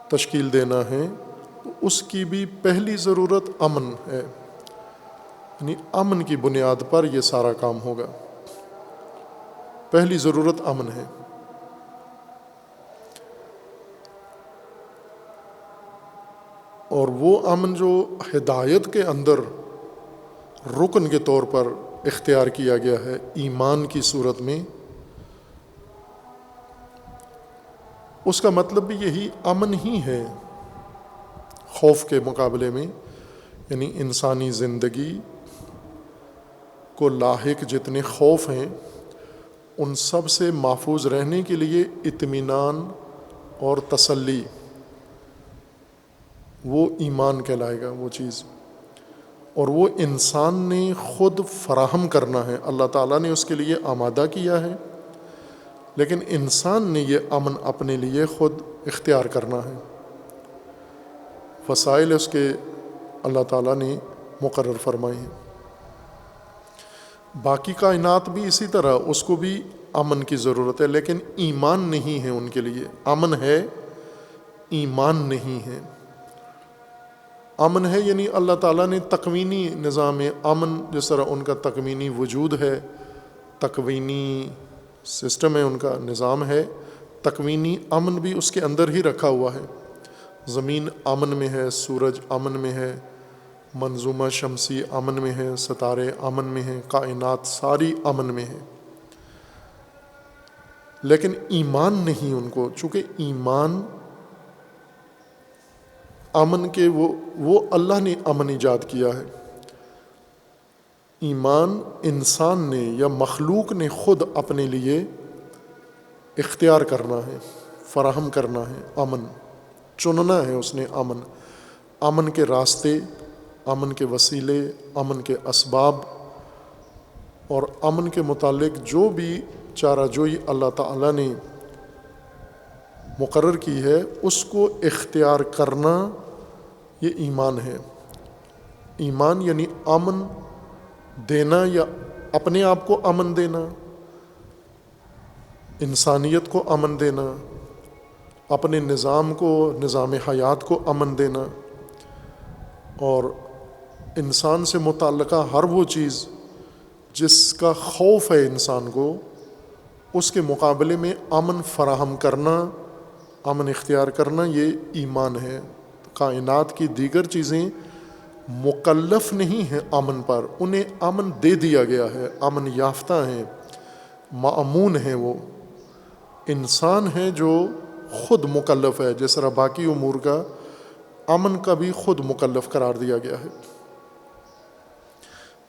تشکیل دینا ہے، تو اس کی بھی پہلی ضرورت امن ہے، یعنی امن کی بنیاد پر یہ سارا کام ہوگا۔ پہلی ضرورت امن ہے۔ اور وہ امن جو ہدایت کے اندر رکن کے طور پر اختیار کیا گیا ہے ایمان کی صورت میں، اس کا مطلب بھی یہی امن ہی ہے خوف کے مقابلے میں، یعنی انسانی زندگی کو لاحق جتنے خوف ہیں ان سب سے محفوظ رہنے کے لیے اطمینان اور تسلی، وہ ایمان کہلائے گا وہ چیز، اور وہ انسان نے خود فراہم کرنا ہے، اللہ تعالیٰ نے اس کے لیے آمادہ کیا ہے، لیکن انسان نے یہ امن اپنے لیے خود اختیار کرنا ہے، وسائل اس کے اللہ تعالیٰ نے مقرر فرمائے ہیں۔ باقی کائنات بھی اسی طرح، اس کو بھی امن کی ضرورت ہے، لیکن ایمان نہیں ہے ان کے لیے، امن ہے ایمان نہیں ہے۔ امن ہے یعنی اللہ تعالیٰ نے تکوینی نظام امن، جس طرح ان کا تکوینی وجود ہے، تکوینی سسٹم ہے، ان کا نظام ہے، تکوینی امن بھی اس کے اندر ہی رکھا ہوا ہے۔ زمین امن میں ہے، سورج امن میں ہے، منظومہ شمسی امن میں ہے، ستارے امن میں ہیں، کائنات ساری امن میں ہے، لیکن ایمان نہیں ان کو، چونکہ ایمان امن کے وہ اللہ نے امن ایجاد کیا ہے۔ ایمان انسان نے یا مخلوق نے خود اپنے لیے اختیار کرنا ہے، فراہم کرنا ہے، امن چننا ہے اس نے، امن کے راستے، امن کے وسیلے، امن کے اسباب، اور امن کے متعلق جو بھی چارہ جوئی اللہ تعالیٰ نے مقرر کی ہے اس کو اختیار کرنا، یہ ایمان ہے۔ ایمان یعنی امن دینا، یا اپنے آپ کو امن دینا، انسانیت کو امن دینا، اپنے نظام کو، نظام حیات کو امن دینا، اور انسان سے متعلقہ ہر وہ چیز جس کا خوف ہے انسان کو، اس کے مقابلے میں امن فراہم کرنا، امن اختیار کرنا، یہ ایمان ہے۔ کائنات کی دیگر چیزیں مکلف نہیں ہیں امن پر، انہیں امن دے دیا گیا ہے، امن یافتہ ہیں، مأمون ہیں، وہ انسان ہے جو خود مکلف ہے، جس طرح باقی امور کا امن کا بھی خود مکلف قرار دیا گیا ہے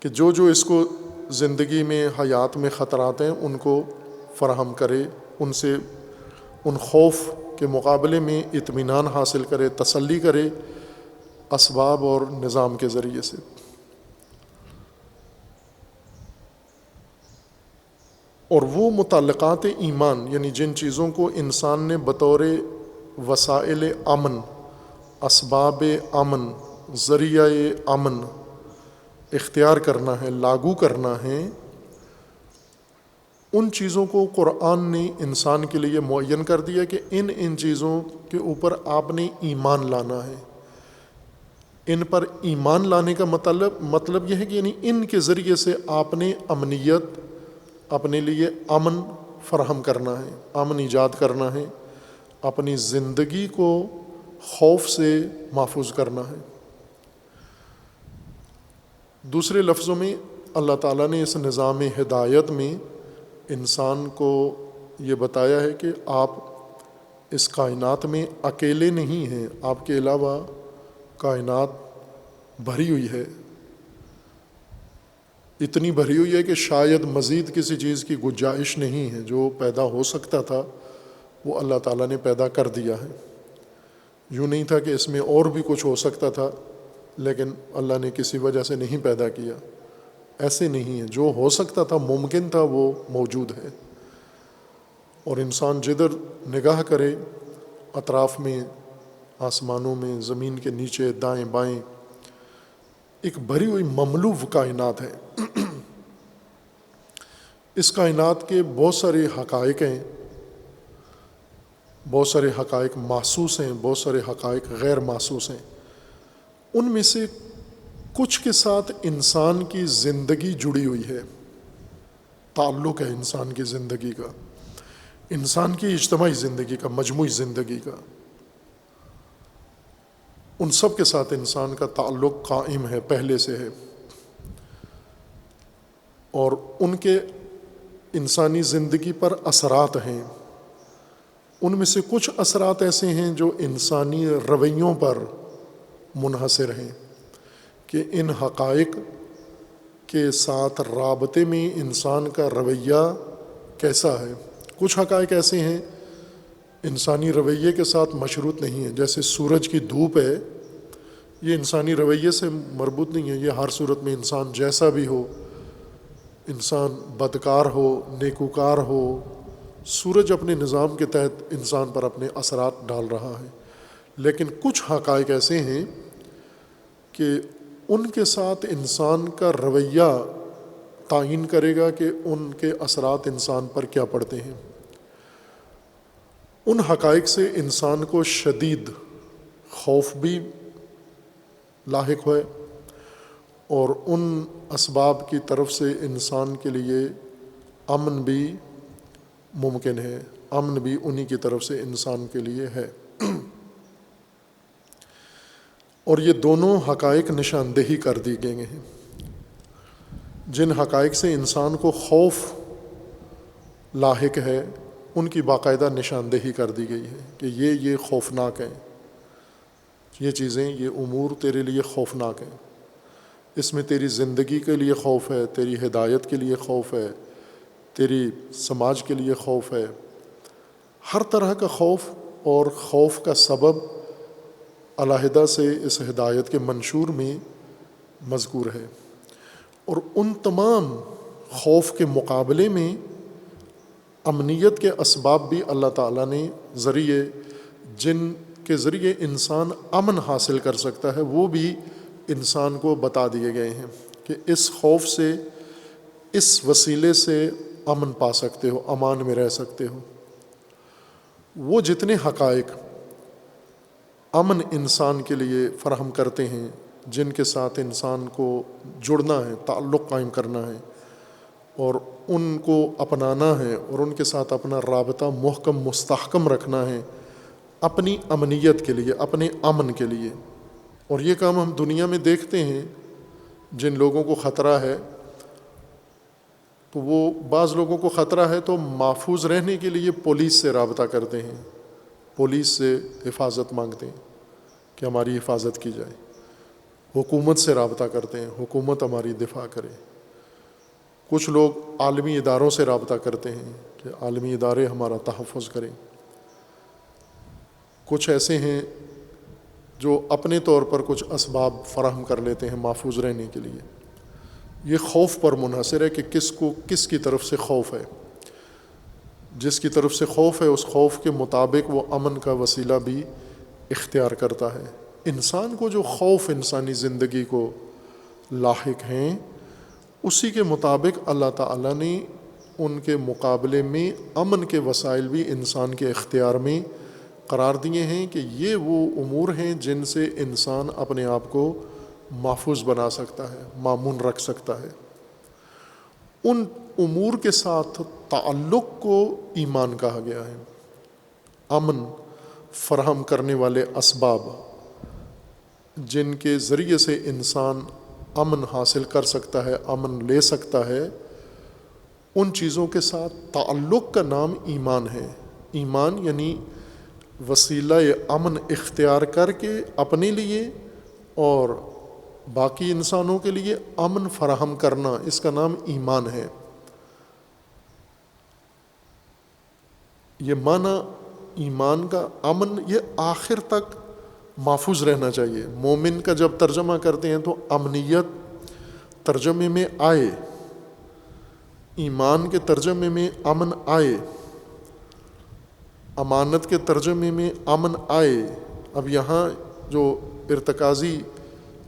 کہ جو اس کو زندگی میں، حیات میں خطرات ہیں ان کو فراہم کرے، ان سے، ان خوف کے مقابلے میں اطمینان حاصل کرے، تسلی کرے اسباب اور نظام کے ذریعے سے۔ اور وہ متعلقات ایمان یعنی جن چیزوں کو انسان نے بطور وسائل امن، اسباب امن، ذریعہ امن اختیار کرنا ہے، لاگو کرنا ہے، ان چیزوں کو قرآن نے انسان کے لیے معین کر دیا کہ ان چیزوں کے اوپر آپ نے ایمان لانا ہے۔ ان پر ایمان لانے کا مطلب یہ ہے کہ یعنی ان کے ذریعے سے آپ نے امنیت، اپنے لیے امن فراہم کرنا ہے، امن ایجاد کرنا ہے، اپنی زندگی کو خوف سے محفوظ کرنا ہے۔ دوسرے لفظوں میں اللہ تعالیٰ نے اس نظام ہدایت میں انسان کو یہ بتایا ہے کہ آپ اس کائنات میں اکیلے نہیں ہیں، آپ کے علاوہ کائنات بھری ہوئی ہے، اتنی بھری ہوئی ہے کہ شاید مزید کسی چیز کی گنجائش نہیں ہے، جو پیدا ہو سکتا تھا وہ اللہ تعالیٰ نے پیدا کر دیا ہے۔ یوں نہیں تھا کہ اس میں اور بھی کچھ ہو سکتا تھا لیکن اللہ نے کسی وجہ سے نہیں پیدا کیا، ایسے نہیں ہے، جو ہو سکتا تھا، ممکن تھا، وہ موجود ہے۔ اور انسان جدھر نگاہ کرے اطراف میں، آسمانوں میں، زمین کے نیچے، دائیں بائیں، ایک بھری ہوئی مملو کائنات ہے۔ اس کائنات کے بہت سارے حقائق ہیں، بہت سارے حقائق محسوس ہیں، بہت سارے حقائق غیر محسوس ہیں۔ ان میں سے کچھ کے ساتھ انسان کی زندگی جڑی ہوئی ہے، تعلق ہے انسان کی زندگی کا، انسان کی اجتماعی زندگی کا، مجموعی زندگی کا۔ ان سب کے ساتھ انسان کا تعلق قائم ہے، پہلے سے ہے، اور ان کے انسانی زندگی پر اثرات ہیں۔ ان میں سے کچھ اثرات ایسے ہیں جو انسانی رویوں پر منحصر ہیں کہ ان حقائق کے ساتھ رابطے میں انسان کا رویہ کیسا ہے۔ کچھ حقائق ایسے ہیں انسانی رویے کے ساتھ مشروط نہیں ہیں، جیسے سورج کی دھوپ ہے، یہ انسانی رویے سے مربوط نہیں ہے، یہ ہر صورت میں انسان جیسا بھی ہو، انسان بدکار ہو نیکوکار ہو، سورج اپنے نظام کے تحت انسان پر اپنے اثرات ڈال رہا ہے۔ لیکن کچھ حقائق ایسے ہیں کہ ان کے ساتھ انسان کا رویہ تعین کرے گا کہ ان کے اثرات انسان پر کیا پڑتے ہیں۔ ان حقائق سے انسان کو شدید خوف بھی لاحق ہے، اور ان اسباب کی طرف سے انسان کے لیے امن بھی ممکن ہے، امن بھی انہی کی طرف سے انسان کے لیے ہے۔ اور یہ دونوں حقائق نشاندہی کر دی گئے ہیں۔ جن حقائق سے انسان کو خوف لاحق ہے ان کی باقاعدہ نشاندہی کر دی گئی ہے کہ یہ خوفناک ہیں، یہ چیزیں، یہ امور تیرے لیے خوفناک ہیں، اس میں تیری زندگی کے لیے خوف ہے، تیری ہدایت کے لیے خوف ہے، تیری سماج کے لیے خوف ہے، ہر طرح کا خوف، اور خوف کا سبب علیحدہ سے اس ہدایت کے منشور میں مذکور ہے۔ اور ان تمام خوف کے مقابلے میں امنیت کے اسباب بھی اللہ تعالیٰ نے جن کے ذریعے انسان امن حاصل کر سکتا ہے وہ بھی انسان کو بتا دیے گئے ہیں کہ اس خوف سے، اس وسیلے سے امن پا سکتے ہو، امان میں رہ سکتے ہو۔ وہ جتنے حقائق امن انسان کے لیے فراہم کرتے ہیں، جن کے ساتھ انسان کو جڑنا ہے، تعلق قائم کرنا ہے اور ان کو اپنانا ہے اور ان کے ساتھ اپنا رابطہ محکم مستحکم رکھنا ہے اپنی امنیت کے لیے، اپنے امن کے لیے۔ اور یہ کام ہم دنیا میں دیکھتے ہیں، جن لوگوں کو خطرہ ہے تو وہ، بعض لوگوں کو خطرہ ہے تو محفوظ رہنے کے لیے پولیس سے رابطہ کرتے ہیں، پولیس سے حفاظت مانگتے ہیں کہ ہماری حفاظت کی جائے، حکومت سے رابطہ کرتے ہیں، حکومت ہماری دفاع کرے۔ کچھ لوگ عالمی اداروں سے رابطہ کرتے ہیں کہ عالمی ادارے ہمارا تحفظ کریں۔ کچھ ایسے ہیں جو اپنے طور پر کچھ اسباب فراہم کر لیتے ہیں محفوظ رہنے کے لیے۔ یہ خوف پر منحصر ہے کہ کس کو کس کی طرف سے خوف ہے۔ جس کی طرف سے خوف ہے اس خوف کے مطابق وہ امن کا وسیلہ بھی اختیار کرتا ہے۔ انسان کو جو خوف انسانی زندگی کو لاحق ہیں اسی کے مطابق اللہ تعالیٰ نے ان کے مقابلے میں امن کے وسائل بھی انسان کے اختیار میں قرار دیے ہیں کہ یہ وہ امور ہیں جن سے انسان اپنے آپ کو محفوظ بنا سکتا ہے، مامون رکھ سکتا ہے۔ ان امور کے ساتھ تعلق کو ایمان کہا گیا ہے۔ امن فراہم کرنے والے اسباب جن کے ذریعے سے انسان امن حاصل کر سکتا ہے، امن لے سکتا ہے، ان چیزوں کے ساتھ تعلق کا نام ایمان ہے۔ ایمان یعنی وسیلہ امن اختیار کر کے اپنے لیے اور باقی انسانوں کے لیے امن فراہم کرنا، اس کا نام ایمان ہے۔ یہ معنی ایمان کا، امن، یہ آخر تک محفوظ رہنا چاہیے۔ مومن کا جب ترجمہ کرتے ہیں تو امنیت ترجمے میں آئے، ایمان کے ترجمے میں امن آئے، امانت کے ترجمے میں امن آئے۔ اب یہاں جو ارتکازی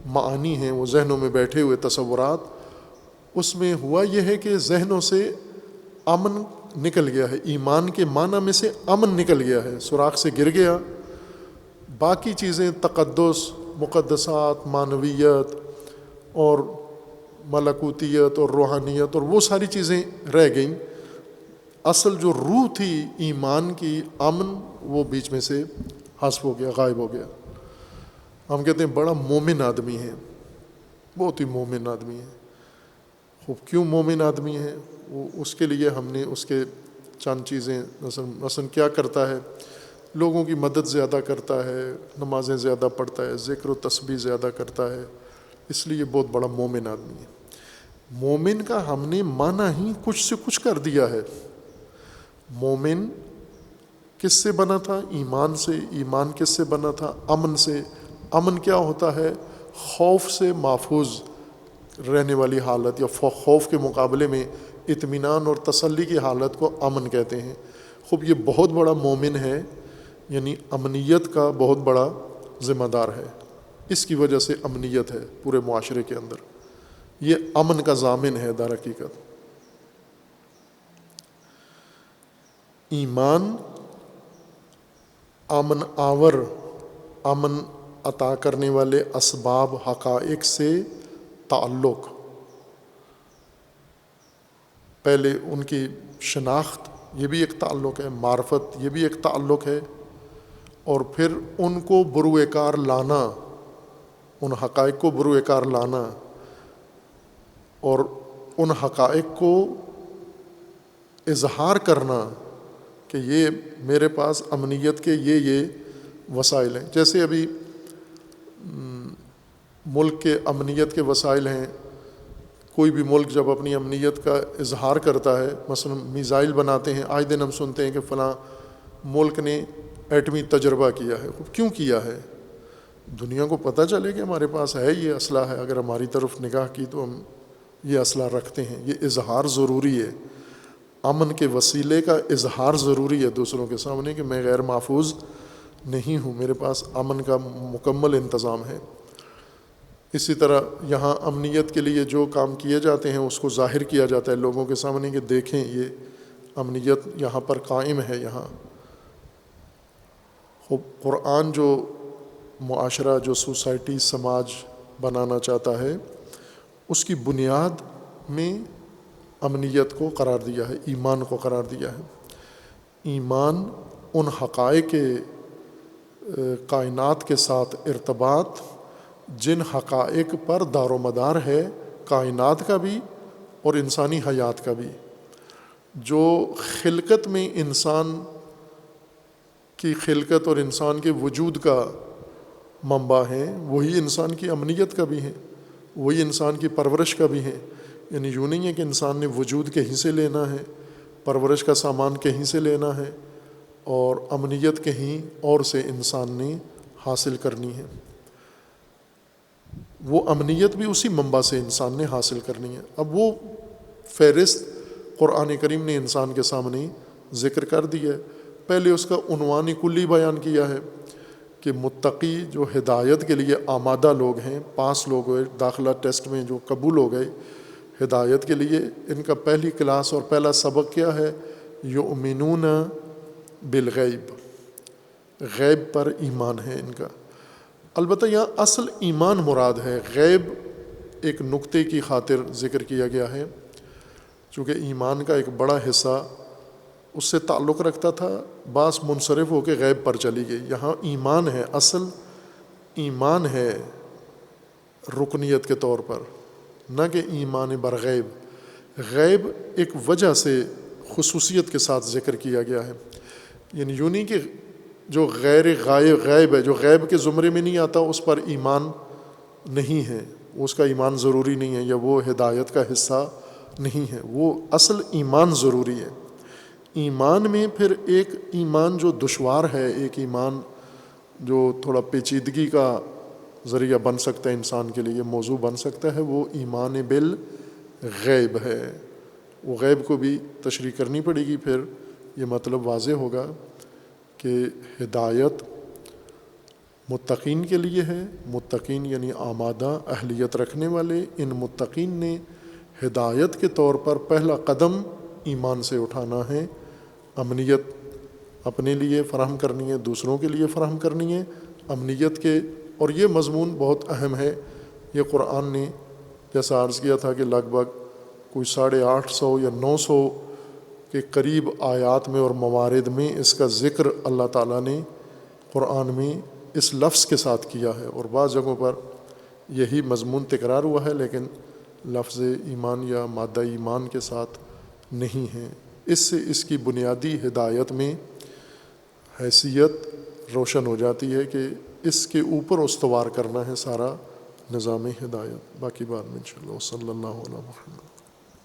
معانی ہیں وہ ذہنوں میں بیٹھے ہوئے تصورات، اس میں ہوا یہ ہے کہ ذہنوں سے امن نکل گیا ہے، ایمان کے معنی میں سے امن نکل گیا ہے، سوراخ سے گر گیا۔ باقی چیزیں تقدس، مقدسات، معنویت اور ملکوتیت اور روحانیت اور وہ ساری چیزیں رہ گئیں۔ اصل جو روح تھی ایمان کی، امن، وہ بیچ میں سے حذف ہو گیا، غائب ہو گیا۔ ہم کہتے ہیں بڑا مومن آدمی ہے، بہت ہی مومن آدمی ہے. خوب کیوں مومن آدمی ہے؟ وہ اس کے لیے ہم نے اس کے چند چیزیں مثلا کیا کرتا ہے، لوگوں کی مدد زیادہ کرتا ہے، نمازیں زیادہ پڑھتا ہے، ذکر و تسبیح زیادہ کرتا ہے، اس لیے بہت بڑا مومن آدمی ہے. مومن کا ہم نے معنی ہی کچھ سے کچھ کر دیا ہے. مومن کس سے بنا تھا؟ ایمان سے. ایمان کس سے بنا تھا؟ امن سے. امن کیا ہوتا ہے؟ خوف سے محفوظ رہنے والی حالت، یا خوف کے مقابلے میں اطمینان اور تسلی کی حالت کو امن کہتے ہیں. خوب یہ بہت بڑا مومن ہے، یعنی امنیت کا بہت بڑا ذمہ دار ہے. اس کی وجہ سے امنیت ہے پورے معاشرے کے اندر. یہ امن کا ضامن ہے در حقیقت. ایمان امن آور، امن عطا کرنے والے اسباب حقائق سے تعلق، پہلے ان کی شناخت، یہ بھی ایک تعلق ہے. معرفت، یہ بھی ایک تعلق ہے. اور پھر ان کو بروئے کار لانا، ان حقائق کو بروئے کار لانا، اور ان حقائق کو اظہار کرنا کہ یہ میرے پاس امنیت کے یہ وسائل ہیں. جیسے ابھی ملک کے امنیت کے وسائل ہیں. کوئی بھی ملک جب اپنی امنیت کا اظہار کرتا ہے، مثلا میزائل بناتے ہیں، آج دن ہم سنتے ہیں کہ فلاں ملک نے ایٹمی تجربہ کیا ہے. کیوں کیا ہے؟ دنیا کو پتہ چلے کہ ہمارے پاس ہے یہ اسلحہ ہے. اگر ہماری طرف نگاہ کی تو ہم یہ اسلحہ رکھتے ہیں. یہ اظہار ضروری ہے. امن کے وسیلے کا اظہار ضروری ہے دوسروں کے سامنے کہ میں غیر محفوظ نہیں ہوں، میرے پاس امن کا مکمل انتظام ہے. اسی طرح یہاں امنیت کے لیے جو کام کیے جاتے ہیں اس کو ظاہر کیا جاتا ہے لوگوں کے سامنے کہ دیکھیں یہ امنیت یہاں پر قائم ہے. یہاں قرآن جو معاشرہ، جو سوسائٹی، سماج بنانا چاہتا ہے، اس کی بنیاد میں امنیت کو قرار دیا ہے، ایمان کو قرار دیا ہے. ایمان ان حقائق کائنات کے ساتھ ارتباط جن حقائق پر دار و مدار ہے کائنات کا بھی اور انسانی حیات کا بھی. جو خلقت میں انسان کی خلقت اور انسان کے وجود کا منبع ہیں، وہی انسان کی امنیت کا بھی ہیں، وہی انسان کی پرورش کا بھی ہیں. یعنی یوں نہیں ہے کہ انسان نے وجود کہیں سے لینا ہے، پرورش کا سامان کہیں سے لینا ہے، اور امنیت کہیں اور سے انسان نے حاصل کرنی ہے. وہ امنیت بھی اسی منبع سے انسان نے حاصل کرنی ہے. اب وہ فہرست قرآن کریم نے انسان کے سامنے ذکر کر دی ہے. پہلے اس کا عنوان کلی بیان کیا ہے کہ متقی جو ہدایت کے لیے آمادہ لوگ ہیں، 5 لوگ ہوئے داخلہ ٹیسٹ میں جو قبول ہو گئے ہدایت کے لیے، ان کا پہلی کلاس اور پہلا سبق کیا ہے؟ یؤمنون بالغیب، غیب پر ایمان ہے ان کا. البتہ یہاں اصل ایمان مراد ہے، غیب ایک نقطے کی خاطر ذکر کیا گیا ہے، چونکہ ایمان کا ایک بڑا حصہ اس سے تعلق رکھتا تھا، بعض منصرف ہو کے غیب پر چلی گئی. یہاں ایمان ہے، اصل ایمان ہے رکنیت کے طور پر، نہ کہ ایمان برغیب. غیب ایک وجہ سے خصوصیت کے ساتھ ذکر کیا گیا ہے. یعنی یوں نہیں کہ جو غیر غیب ہے، جو غیب کے زمرے میں نہیں آتا، اس پر ایمان نہیں ہے، اس کا ایمان ضروری نہیں ہے، یا وہ ہدایت کا حصہ نہیں ہے. وہ اصل ایمان ضروری ہے. ایمان میں پھر ایک ایمان جو دشوار ہے، ایک ایمان جو تھوڑا پیچیدگی کا ذریعہ بن سکتا ہے انسان کے لیے، موضوع بن سکتا ہے، وہ ایمان بالغیب ہے. وہ غیب کو بھی تشریح کرنی پڑے گی، پھر یہ مطلب واضح ہوگا کہ ہدایت متقین کے لیے ہے. متقین یعنی آمادہ اہلیت رکھنے والے. ان متقین نے ہدایت کے طور پر پہلا قدم ایمان سے اٹھانا ہے. امنیت اپنے لیے فراہم کرنی ہے، دوسروں کے لیے فراہم کرنی ہے امنیت کے. اور یہ مضمون بہت اہم ہے. یہ قرآن نے جیسا عرض کیا تھا کہ لگ بھگ کوئی 850 یا 900 کے قریب آیات میں اور موارد میں اس کا ذکر اللہ تعالیٰ نے قرآن میں اس لفظ کے ساتھ کیا ہے، اور بعض جگہوں پر یہی مضمون تکرار ہوا ہے لیکن لفظ ایمان یا مادہ ایمان کے ساتھ نہیں ہے۔ اس سے اس کی بنیادی ہدایت میں حیثیت روشن ہو جاتی ہے کہ اس کے اوپر استوار کرنا ہے سارا نظام ہدایت۔ باقی بعد میں انشاءاللہ۔ صلی اللہ علیہ وسلم۔